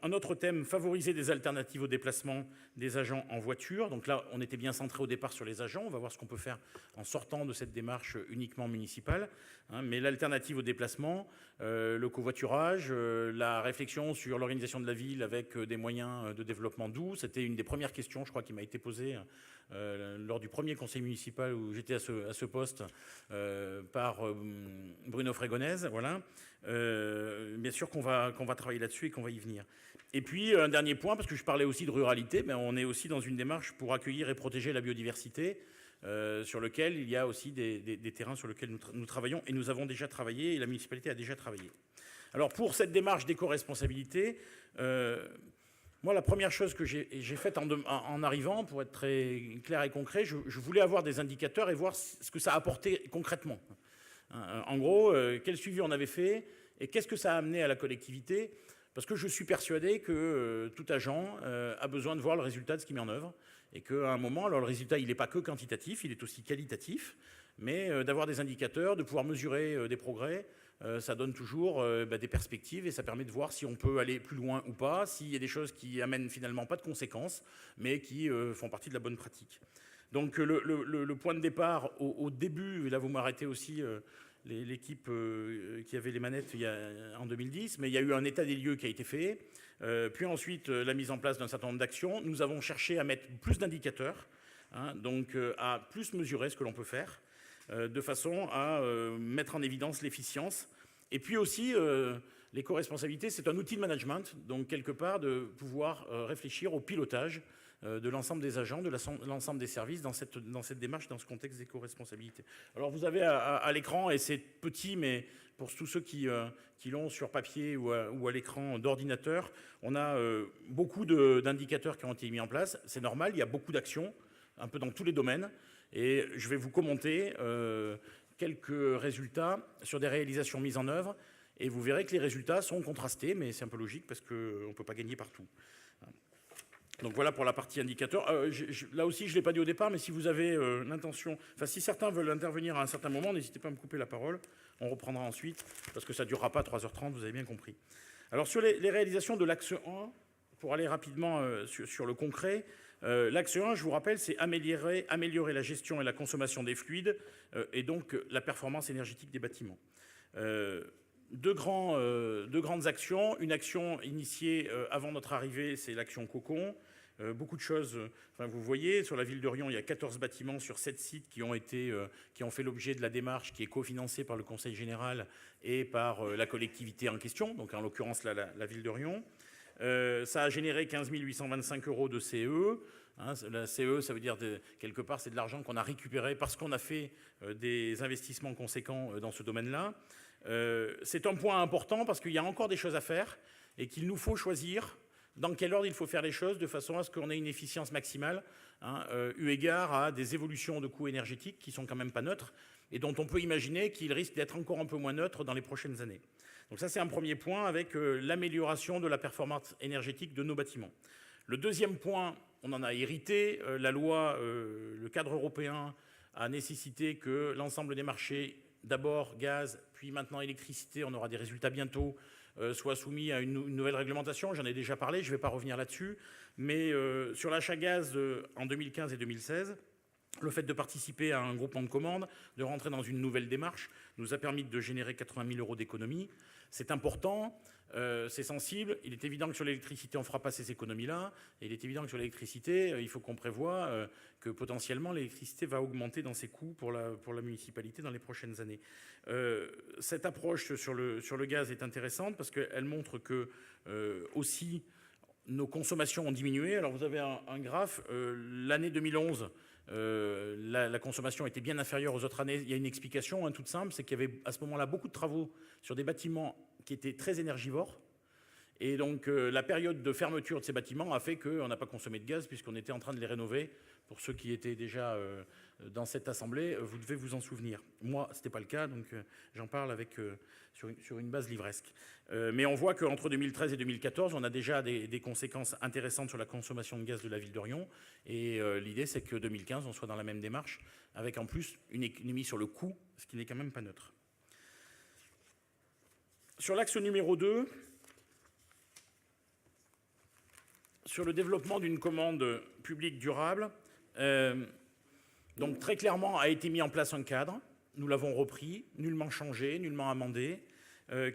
un autre thème, favoriser des alternatives au déplacement des agents en voiture. Donc là, on était bien centré au départ sur les agents. On va voir ce qu'on peut faire en sortant de cette démarche uniquement municipale. Mais l'alternative au déplacement, le covoiturage, la réflexion sur l'organisation de la ville avec des moyens de développement doux, c'était une des premières questions, je crois, qui m'a été posée lors du premier conseil municipal où j'étais à ce poste par Bruno Frégonèse. Voilà. Bien sûr qu'on va travailler là-dessus et qu'on va y venir. Et puis, un dernier point, parce que je parlais aussi de ruralité, mais on est aussi dans une démarche pour accueillir et protéger la biodiversité, sur lequel il y a aussi des terrains sur lesquels nous travaillons, et nous avons déjà travaillé, et la municipalité a déjà travaillé. Alors, pour cette démarche d'éco-responsabilité, moi, la première chose que j'ai faite en arrivant, pour être très clair et concret, je voulais avoir des indicateurs et voir ce que ça a apporté concrètement. En gros, quel suivi on avait fait et qu'est-ce que ça a amené à la collectivité, parce que je suis persuadé que tout agent a besoin de voir le résultat de ce qu'il met en œuvre, et qu'à un moment, alors le résultat, il n'est pas que quantitatif, il est aussi qualitatif, mais d'avoir des indicateurs, de pouvoir mesurer des progrès, ça donne toujours des perspectives, et ça permet de voir si on peut aller plus loin ou pas, s'il y a des choses qui amènent finalement pas de conséquences, mais qui font partie de la bonne pratique. Donc le point de départ au début, et là vous m'arrêtez aussi l'équipe qui avait les manettes en 2010, mais il y a eu un état des lieux qui a été fait, puis ensuite la mise en place d'un certain nombre d'actions. Nous avons cherché à mettre plus d'indicateurs, donc à plus mesurer ce que l'on peut faire, de façon à mettre en évidence l'efficience. Et puis aussi, l'éco-responsabilité, c'est un outil de management, donc quelque part de pouvoir réfléchir au pilotage de l'ensemble des agents, de l'ensemble des services dans cette démarche, dans ce contexte d'éco-responsabilité. Alors vous avez à l'écran, et c'est petit, mais pour tous ceux qui l'ont sur papier ou à l'écran d'ordinateur, on a beaucoup d'indicateurs qui ont été mis en place. C'est normal, il y a beaucoup d'actions, un peu dans tous les domaines, et je vais vous commenter quelques résultats sur des réalisations mises en œuvre, et vous verrez que les résultats sont contrastés, mais c'est un peu logique parce qu'on ne peut pas gagner partout. Donc voilà pour la partie indicateur. Là aussi, je ne l'ai pas dit au départ, mais si vous avez l'intention, enfin si certains veulent intervenir à un certain moment, n'hésitez pas à me couper la parole. On reprendra ensuite, parce que ça ne durera pas 3h30, vous avez bien compris. Alors sur les réalisations de l'axe 1, pour aller rapidement sur le concret, l'axe 1, je vous rappelle, c'est améliorer la gestion et la consommation des fluides, et donc la performance énergétique des bâtiments. Deux grandes actions. Une action initiée avant notre arrivée, c'est l'action Cocon. Beaucoup de choses, vous voyez, sur la ville de Riom, il y a 14 bâtiments sur 7 sites qui ont fait l'objet de la démarche qui est cofinancée par le Conseil général et par la collectivité en question, donc en l'occurrence la ville de Riom. Ça a généré 15 825 € de CE. La CE, ça veut dire quelque part, c'est de l'argent qu'on a récupéré parce qu'on a fait des investissements conséquents dans ce domaine-là. C'est un point important parce qu'il y a encore des choses à faire et qu'il nous faut choisir dans quel ordre il faut faire les choses de façon à ce qu'on ait une efficience maximale, eu égard à des évolutions de coûts énergétiques qui sont quand même pas neutres et dont on peut imaginer qu'ils risquent d'être encore un peu moins neutres dans les prochaines années. Donc ça, c'est un premier point avec l'amélioration de la performance énergétique de nos bâtiments. Le deuxième point, on en a hérité, la loi, le cadre européen a nécessité que l'ensemble des marchés, d'abord gaz, puis maintenant électricité, on aura des résultats bientôt, soient soumis à une nouvelle réglementation. J'en ai déjà parlé, je ne vais pas revenir là-dessus. Mais sur l'achat gaz en 2015 et 2016, le fait de participer à un groupement de commandes, de rentrer dans une nouvelle démarche, nous a permis de générer 80 000 € d'économies. C'est important, c'est sensible. Il est évident que sur l'électricité, on ne fera pas ces économies-là. Et il est évident que sur l'électricité, il faut qu'on prévoie que potentiellement l'électricité va augmenter dans ses coûts pour la municipalité dans les prochaines années. Cette approche sur le gaz est intéressante parce qu'elle montre que aussi nos consommations ont diminué. Alors vous avez un graphe, l'année 2011, la consommation était bien inférieure aux autres années. Il y a une explication toute simple, c'est qu'il y avait à ce moment-là beaucoup de travaux sur des bâtiments qui étaient très énergivores. Et donc la période de fermeture de ces bâtiments a fait qu'on n'a pas consommé de gaz puisqu'on était en train de les rénover. Pour ceux qui étaient déjà dans cette assemblée, vous devez vous en souvenir. Moi, ce n'était pas le cas, donc j'en parle sur une base livresque. Mais on voit qu'entre 2013 et 2014, on a déjà des conséquences intéressantes sur la consommation de gaz de la ville d'Orion. Et l'idée, c'est que 2015, on soit dans la même démarche, avec en plus une économie sur le coût, ce qui n'est quand même pas neutre. Sur l'axe numéro 2, sur le développement d'une commande publique durable, donc très clairement a été mis en place un cadre, nous l'avons repris, nullement changé, nullement amendé,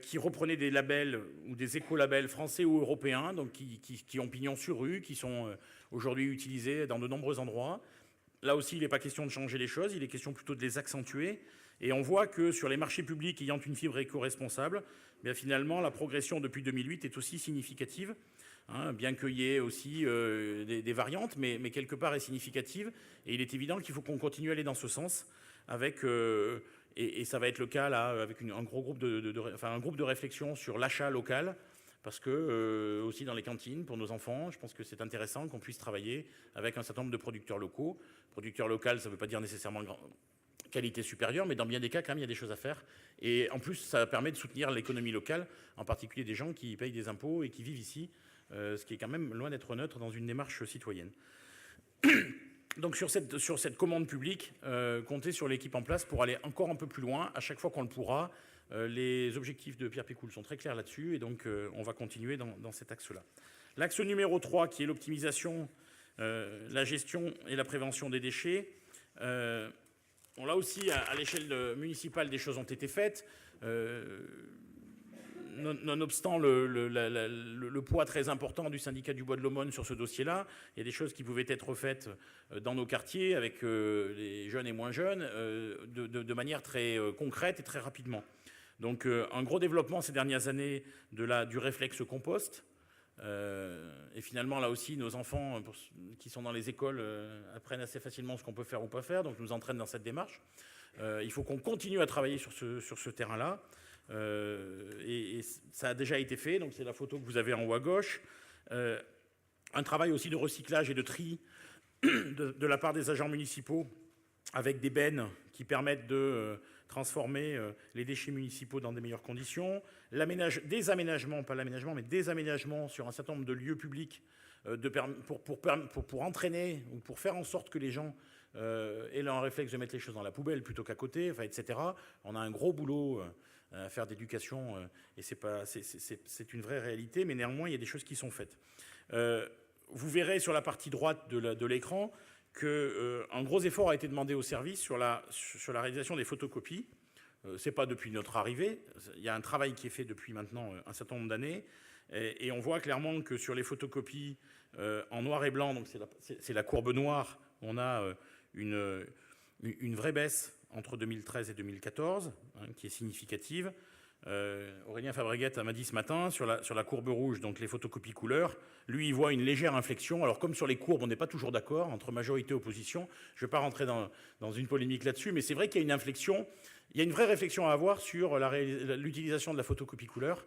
qui reprenait des labels ou des écolabels français ou européens, donc qui ont pignon sur rue, qui sont aujourd'hui utilisés dans de nombreux endroits. Là aussi, il n'est pas question de changer les choses, il est question plutôt de les accentuer. Et on voit que sur les marchés publics ayant une fibre éco-responsable, bien finalement, la progression depuis 2008 est aussi significative. Bien qu'il y ait aussi des variantes, mais quelque part est significative. Et il est évident qu'il faut qu'on continue à aller dans ce sens, avec, et ça va être le cas là, avec un groupe de réflexion sur l'achat local, parce que aussi dans les cantines, pour nos enfants, je pense que c'est intéressant qu'on puisse travailler avec un certain nombre de producteurs locaux. Producteurs locaux, ça ne veut pas dire nécessairement qualité supérieure, mais dans bien des cas, quand même, il y a des choses à faire. Et en plus, ça permet de soutenir l'économie locale, en particulier des gens qui payent des impôts et qui vivent ici, ce qui est quand même loin d'être neutre dans une démarche citoyenne. Donc sur cette commande publique, comptez sur l'équipe en place pour aller encore un peu plus loin, à chaque fois qu'on le pourra. Les objectifs de Pierre Pécoul sont très clairs là-dessus, et donc on va continuer dans cet axe-là. L'axe numéro 3, qui est l'optimisation, la gestion et la prévention des déchets. Là aussi, à l'échelle municipale, des choses ont été faites. Nonobstant le poids très important du syndicat du Bois de l'Aumône sur ce dossier-là, il y a des choses qui pouvaient être faites dans nos quartiers avec les jeunes et moins jeunes de manière très concrète et très rapidement. Donc un gros développement ces dernières années du réflexe compost. Et finalement, là aussi, nos enfants qui sont dans les écoles apprennent assez facilement ce qu'on peut faire ou pas faire, donc nous entraînent dans cette démarche. Il faut qu'on continue à travailler sur ce terrain-là. Et ça a déjà été fait, donc c'est la photo que vous avez en haut à gauche. Un travail aussi de recyclage et de tri de la part des agents municipaux avec des bennes qui permettent de transformer les déchets municipaux dans des meilleures conditions. Des aménagements, pas l'aménagement, mais des aménagements sur un certain nombre de lieux publics pour entraîner ou pour faire en sorte que les gens aient leur réflexe de mettre les choses dans la poubelle plutôt qu'à côté, etc. On a un gros boulot à faire d'éducation, et c'est une vraie réalité, mais néanmoins, il y a des choses qui sont faites. Vous verrez sur la partie droite de l'écran qu'un gros effort a été demandé au service sur la réalisation des photocopies. Ce n'est pas depuis notre arrivée, il y a un travail qui est fait depuis maintenant un certain nombre d'années, et on voit clairement que sur les photocopies en noir et blanc, donc c'est la courbe noire, on a une vraie baisse entre 2013 et 2014, qui est significative. Aurélien Fabreguette m'a dit ce matin, sur la courbe rouge, donc les photocopies couleurs, lui, il voit une légère inflexion. Alors, comme sur les courbes, on n'est pas toujours d'accord entre majorité et opposition. Je ne vais pas rentrer dans une polémique là-dessus, mais c'est vrai qu'il y a une inflexion. Il y a une vraie réflexion à avoir sur l'utilisation de la photocopie couleur,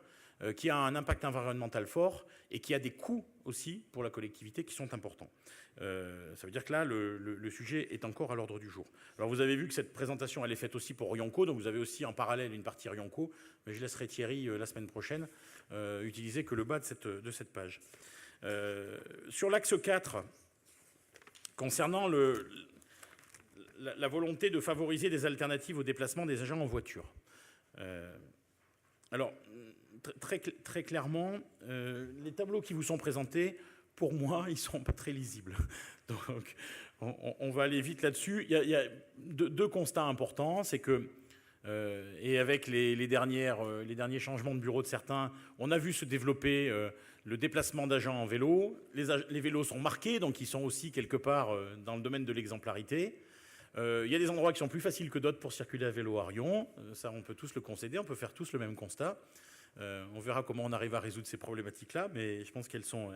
qui a un impact environnemental fort et qui a des coûts aussi pour la collectivité qui sont importants. Ça veut dire que là, le sujet est encore à l'ordre du jour. Alors vous avez vu que cette présentation, elle est faite aussi pour Rionco, donc vous avez aussi en parallèle une partie Rionco, mais je laisserai Thierry la semaine prochaine utiliser que le bas de cette page. Sur l'axe 4, concernant la volonté de favoriser des alternatives au déplacement des agents en voiture. Alors, très clairement, les tableaux qui vous sont présentés, pour moi, ils ne sont pas très lisibles. Donc, on va aller vite là-dessus. Il y a deux constats importants. C'est que, et avec les derniers changements de bureau de certains, on a vu se développer le déplacement d'agents en vélo. Les vélos sont marqués, donc ils sont aussi quelque part dans le domaine de l'exemplarité. Il y a des endroits qui sont plus faciles que d'autres pour circuler à vélo à Rion. Ça, on peut tous le concéder, on peut faire tous le même constat. On verra comment on arrive à résoudre ces problématiques-là, mais je pense qu'elles sont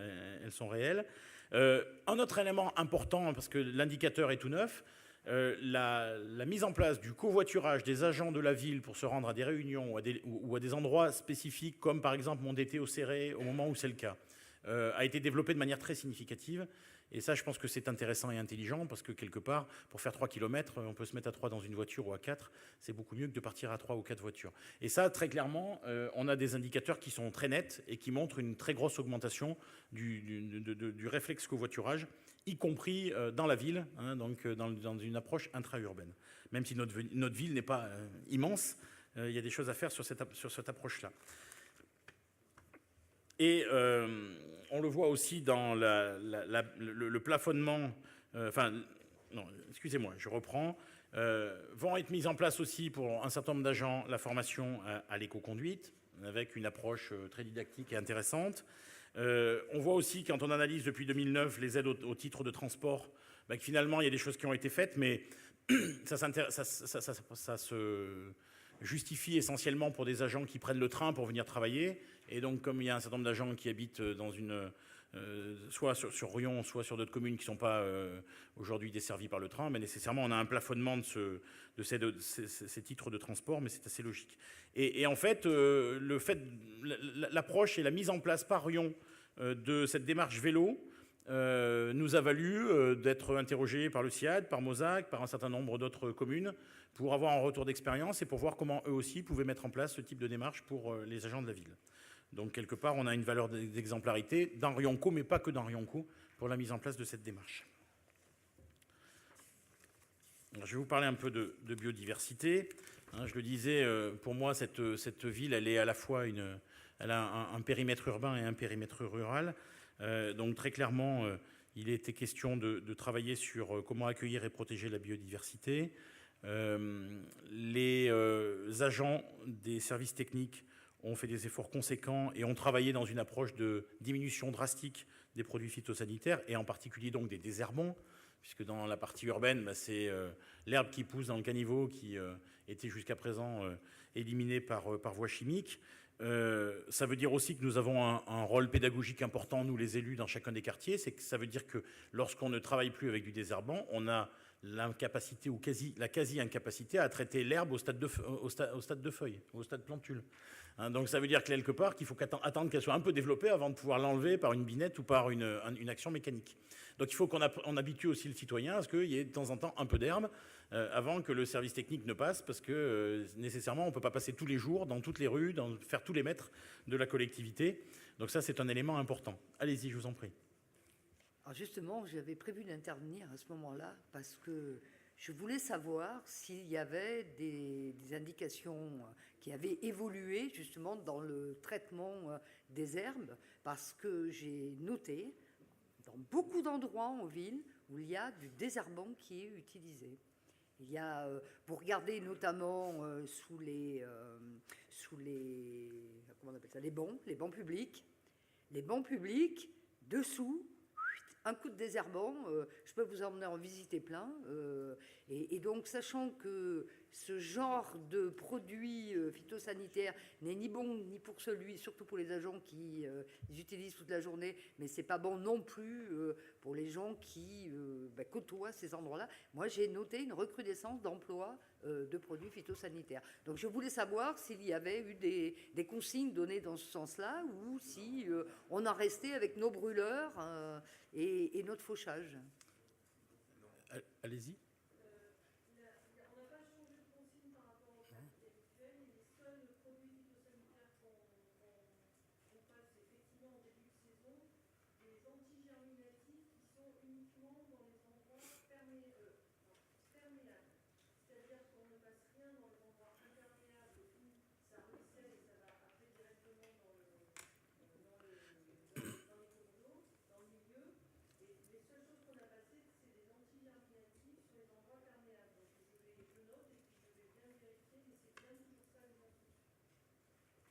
réelles. Un autre élément important, parce que l'indicateur est tout neuf, la mise en place du covoiturage des agents de la ville pour se rendre à des réunions ou à des endroits spécifiques, comme par exemple Mondeté au Céré, au moment où c'est le cas, a été développée de manière très significative. Et ça, je pense que c'est intéressant et intelligent parce que quelque part, pour faire 3 km, on peut se mettre à 3 dans une voiture ou à 4. C'est beaucoup mieux que de partir à 3 ou 4 voitures. Et ça, très clairement, on a des indicateurs qui sont très nets et qui montrent une très grosse augmentation du réflexe covoiturage, y compris dans la ville, hein, donc dans une approche intra-urbaine. Même si notre ville n'est pas immense, il y a des choses à faire sur cette approche-là. Et on le voit aussi dans le plafonnement, je reprends, vont être mises en place aussi pour un certain nombre d'agents la formation à l'éco-conduite, avec une approche très didactique et intéressante. On voit aussi, quand on analyse depuis 2009 les aides au titre de transport, que finalement il y a des choses qui ont été faites, mais ça se justifie essentiellement pour des agents qui prennent le train pour venir travailler. Et donc, comme il y a un certain nombre d'agents qui habitent soit sur Rion, soit sur d'autres communes qui ne sont pas aujourd'hui desservies par le train, mais nécessairement, on a un plafonnement de ces titres de transport, mais c'est assez logique. Et en fait, l'approche et la mise en place par Rion de cette démarche vélo nous a valu d'être interrogés par le SIAD, par Mosac, par un certain nombre d'autres communes, pour avoir un retour d'expérience et pour voir comment eux aussi pouvaient mettre en place ce type de démarche pour les agents de la ville. Donc, quelque part, on a une valeur d'exemplarité dans Rionco, mais pas que dans Rionco, pour la mise en place de cette démarche. Alors, je vais vous parler un peu de biodiversité. Hein, je le disais, pour moi, cette ville, elle est à la fois elle a un périmètre urbain et un périmètre rural. Donc, très clairement, il était question de travailler sur comment accueillir et protéger la biodiversité. Les agents des services techniques ont fait des efforts conséquents et ont travaillé dans une approche de diminution drastique des produits phytosanitaires et en particulier donc des désherbants, puisque dans la partie urbaine, c'est l'herbe qui pousse dans le caniveau qui était jusqu'à présent éliminée par voie chimique. Ça veut dire aussi que nous avons un rôle pédagogique important, nous les élus, dans chacun des quartiers. C'est que ça veut dire que lorsqu'on ne travaille plus avec du désherbant, on a l'incapacité ou la quasi-incapacité à traiter l'herbe au stade de feuille, au stade plantule. Hein, donc ça veut dire quelque part qu'il faut attendre qu'elle soit un peu développée avant de pouvoir l'enlever par une binette ou par une action mécanique. Donc il faut qu'on habitue aussi le citoyen à ce qu'il y ait de temps en temps un peu d'herbe avant que le service technique ne passe, parce que nécessairement on ne peut pas passer tous les jours dans toutes les rues, faire tous les mètres de la collectivité. Donc ça, c'est un élément important. Allez-y, je vous en prie. Alors justement, j'avais prévu d'intervenir à ce moment-là parce que je voulais savoir s'il y avait des indications qui avaient évolué justement dans le traitement des herbes, parce que j'ai noté dans beaucoup d'endroits en ville où il y a du désherbant qui est utilisé. Il y a, vous regardez notamment sous les comment on appelle ça, les bancs publics. Les bancs publics, dessous, un coup de désherbant, je peux vous emmener en visiter plein. Et donc, sachant que ce genre de produit phytosanitaire n'est ni bon ni pour celui, surtout pour les agents qui les utilisent toute la journée, mais c'est pas bon non plus pour les gens qui côtoient ces endroits-là. Moi, j'ai noté une recrudescence d'emploi de produits phytosanitaires. Donc, je voulais savoir s'il y avait eu des consignes données dans ce sens-là ou si on en restait avec nos brûleurs et notre fauchage. Allez-y.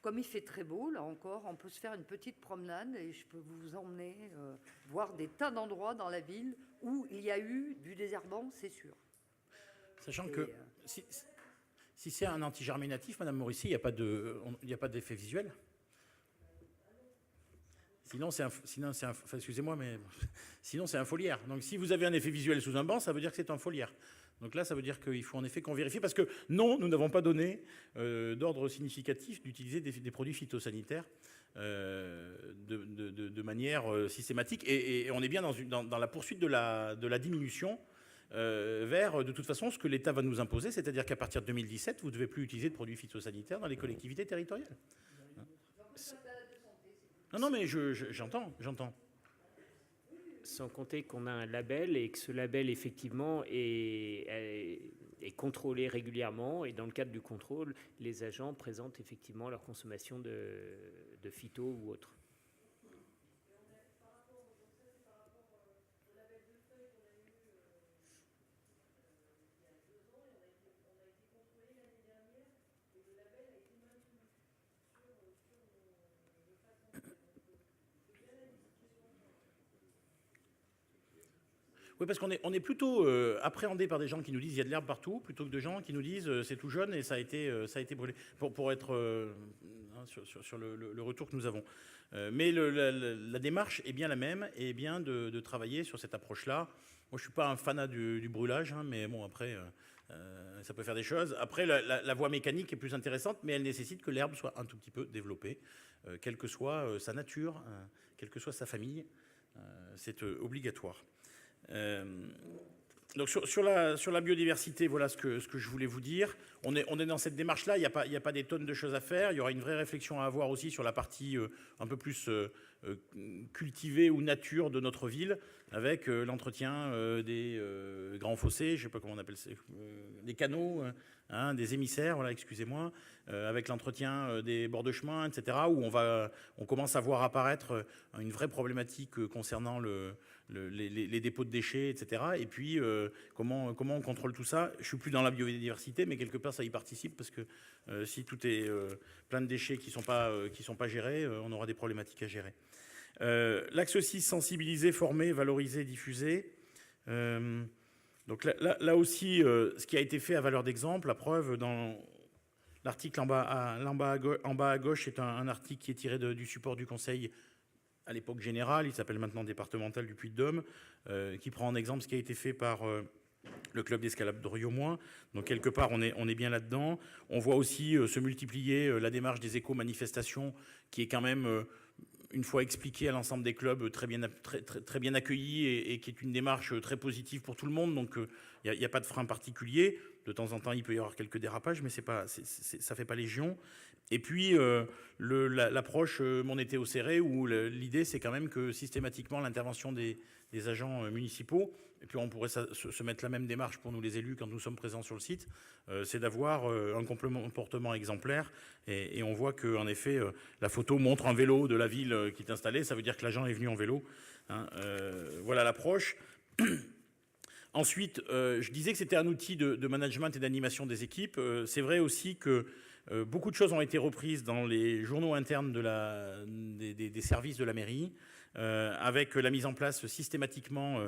Comme il fait très beau, là encore, on peut se faire une petite promenade et je peux vous emmener voir des tas d'endroits dans la ville où il y a eu du désherbant, c'est sûr. Sachant que si c'est un antigerminatif, Madame Morisset, il n'y a pas d'effet visuel. Sinon, c'est un foliaire. Donc, si vous avez un effet visuel sous un banc, ça veut dire que c'est un foliaire. Donc là, ça veut dire qu'il faut en effet qu'on vérifie, parce que non, nous n'avons pas donné d'ordre significatif d'utiliser des produits phytosanitaires de manière systématique. Et on est bien dans la poursuite de la diminution vers, de toute façon, ce que l'État va nous imposer, c'est-à-dire qu'à partir de 2017, vous ne devez plus utiliser de produits phytosanitaires dans les collectivités territoriales. Non, mais j'entends. Sans compter qu'on a un label et que ce label, effectivement, est contrôlé régulièrement. Et dans le cadre du contrôle, les agents présentent effectivement leur consommation de phyto ou autre. Oui, parce qu'on est plutôt appréhendé par des gens qui nous disent il y a de l'herbe partout, plutôt que de gens qui nous disent c'est tout jeune et ça a été brûlé, pour être sur le retour que nous avons. Mais la démarche est bien la même et bien de travailler sur cette approche-là. Moi, je ne suis pas un fanat du brûlage, hein, mais bon, après, ça peut faire des choses. Après, la voie mécanique est plus intéressante, mais elle nécessite que l'herbe soit un tout petit peu développée, quelle que soit sa nature, quelle que soit sa famille. C'est obligatoire. Donc sur la biodiversité, voilà ce que je voulais vous dire. On est dans cette démarche-là, il n'y a pas des tonnes de choses à faire. Il y aura une vraie réflexion à avoir aussi sur la partie un peu plus cultivée ou nature de notre ville, avec l'entretien des grands fossés, je ne sais pas comment on appelle ça, des canaux, des émissaires, voilà, excusez-moi, avec l'entretien des bords de chemin, etc., où on commence à voir apparaître une vraie problématique concernant les dépôts de déchets, etc. Et puis, comment on contrôle tout ça? Je ne suis plus dans la biodiversité, mais quelque part, ça y participe, parce que si tout est plein de déchets qui sont pas gérés, on aura des problématiques à gérer. L'axe 6, sensibiliser, former, valoriser, diffuser. Donc là aussi, ce qui a été fait à valeur d'exemple, la preuve, dans l'article en bas à gauche, c'est un article qui est tiré du support du Conseil à l'époque générale, il s'appelle maintenant départemental du Puy-de-Dôme, qui prend en exemple ce qui a été fait par le club d'escalade de Riomoi. Donc quelque part, on est bien là-dedans. On voit aussi se multiplier la démarche des éco-manifestations, qui est quand même, une fois expliquée à l'ensemble des clubs, très bien accueillie et qui est une démarche très positive pour tout le monde. Donc il n'y a pas de frein particulier. De temps en temps, il peut y avoir quelques dérapages, mais ça ne fait pas légion. Et puis, l'approche Mon été au Céré, où l'idée, c'est quand même que systématiquement, l'intervention des agents municipaux, et puis on pourrait se mettre la même démarche pour nous les élus quand nous sommes présents sur le site, c'est d'avoir un comportement exemplaire. Et on voit qu'en effet, la photo montre un vélo de la ville qui est installé, ça veut dire que l'agent est venu en vélo. Voilà l'approche. Ensuite, je disais que c'était un outil de management et d'animation des équipes. C'est vrai aussi que beaucoup de choses ont été reprises dans les journaux internes des services de la mairie. avec la mise en place systématiquement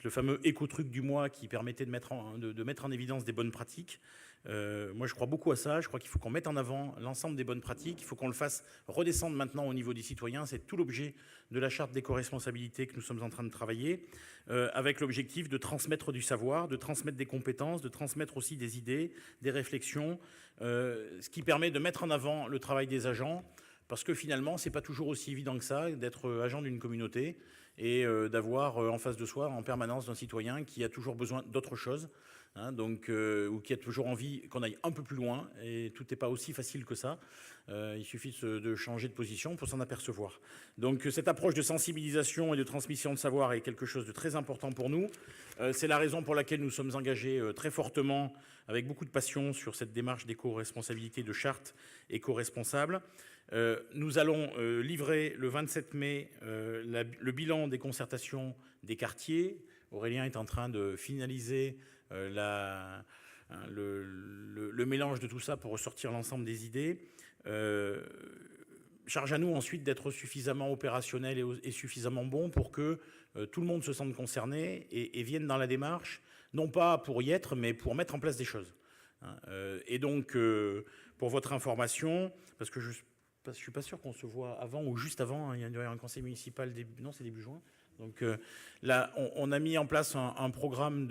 le fameux éco-truc du mois qui permettait de mettre en évidence des bonnes pratiques. Moi, je crois beaucoup à ça. Je crois qu'il faut qu'on mette en avant l'ensemble des bonnes pratiques. Il faut qu'on le fasse redescendre maintenant au niveau des citoyens. C'est tout l'objet de la charte d'éco-responsabilité que nous sommes en train de travailler, avec l'objectif de transmettre du savoir, de transmettre des compétences, de transmettre aussi des idées, des réflexions, ce qui permet de mettre en avant le travail des agents, parce que finalement, c'est pas toujours aussi évident que ça d'être agent d'une communauté et d'avoir en face de soi en permanence un citoyen qui a toujours besoin d'autre chose. Ou qui a toujours envie qu'on aille un peu plus loin, et tout n'est pas aussi facile que ça. Il suffit de changer de position pour s'en apercevoir. Donc cette approche de sensibilisation et de transmission de savoir est quelque chose de très important pour nous. C'est la raison pour laquelle nous sommes engagés très fortement, avec beaucoup de passion, sur cette démarche d'éco-responsabilité, de charte éco-responsable. Nous allons livrer le 27 mai le bilan des concertations des quartiers. Aurélien est en train de finaliser le mélange de tout ça pour ressortir l'ensemble des idées. Charge à nous ensuite d'être suffisamment opérationnels et suffisamment bons pour que tout le monde se sente concerné et vienne dans la démarche, non pas pour y être, mais pour mettre en place des choses. Et donc, pour votre information, parce que je ne suis pas sûr qu'on se voit avant ou juste avant, il y a un conseil municipal, non, c'est début juin. Donc là, on a mis en place un programme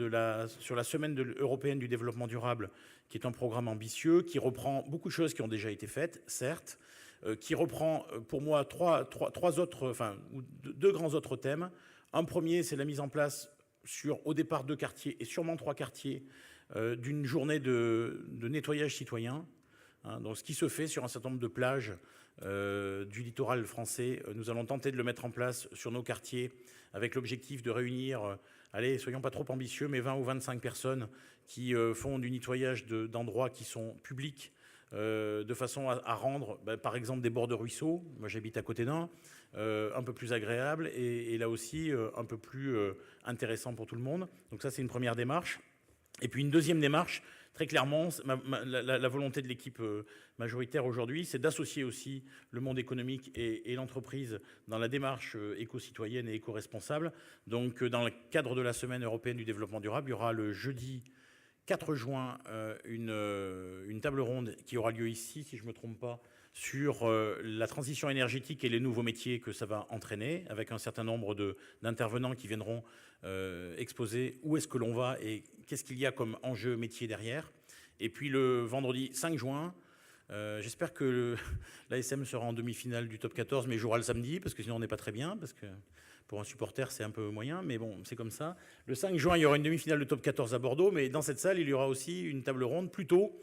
sur la semaine européenne du développement durable, qui est un programme ambitieux, qui reprend beaucoup de choses qui ont déjà été faites, certes, qui reprend pour moi deux grands autres thèmes. Un premier, c'est la mise en place au départ 2 quartiers et sûrement 3 quartiers d'une journée de nettoyage citoyen. Donc ce qui se fait sur un certain nombre de plages du littoral français, nous allons tenter de le mettre en place sur nos quartiers avec l'objectif de réunir, allez, soyons pas trop ambitieux, mais 20 ou 25 personnes qui font du nettoyage d'endroits qui sont publics de façon à rendre, par exemple, des bords de ruisseaux, moi j'habite à côté d'un, un peu plus agréable et là aussi un peu plus intéressant pour tout le monde. Donc ça, c'est une première démarche. Et puis une deuxième démarche, très clairement, la volonté de l'équipe majoritaire aujourd'hui, c'est d'associer aussi le monde économique et l'entreprise dans la démarche éco-citoyenne et éco-responsable. Donc, dans le cadre de la Semaine européenne du développement durable, il y aura le jeudi 4 juin une table ronde qui aura lieu ici, si je ne me trompe pas, sur la transition énergétique et les nouveaux métiers que ça va entraîner, avec un certain nombre d'intervenants qui viendront exposer où est-ce que l'on va et qu'est-ce qu'il y a comme enjeu métier derrière. Et puis le vendredi 5 juin, j'espère que l'ASM sera en demi-finale du top 14, mais jouera le samedi, parce que sinon on n'est pas très bien, parce que pour un supporter c'est un peu moyen, mais bon, c'est comme ça. Le 5 juin, il y aura une demi-finale de top 14 à Bordeaux, mais dans cette salle, il y aura aussi une table ronde plutôt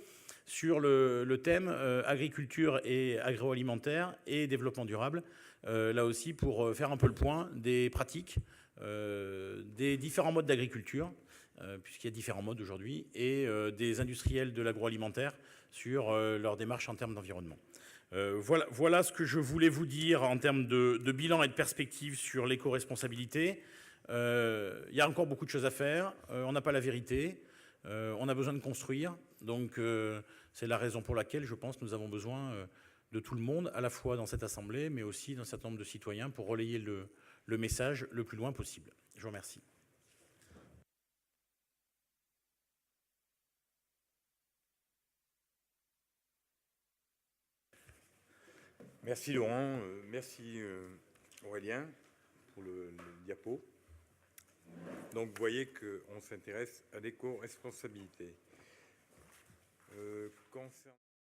sur le thème agriculture et agroalimentaire et développement durable, là aussi pour faire un peu le point des pratiques, des différents modes d'agriculture, puisqu'il y a différents modes aujourd'hui, et des industriels de l'agroalimentaire sur leur démarche en termes d'environnement. Voilà ce que je voulais vous dire en termes de bilan et de perspective sur l'éco-responsabilité. Il y a encore beaucoup de choses à faire, on n'a pas la vérité, on a besoin de construire, donc c'est la raison pour laquelle je pense que nous avons besoin de tout le monde, à la fois dans cette Assemblée, mais aussi d'un certain nombre de citoyens pour relayer le message le plus loin possible. Je vous remercie. Merci Laurent, merci Aurélien pour le diapo. Donc vous voyez qu'on s'intéresse à l'éco-responsabilité.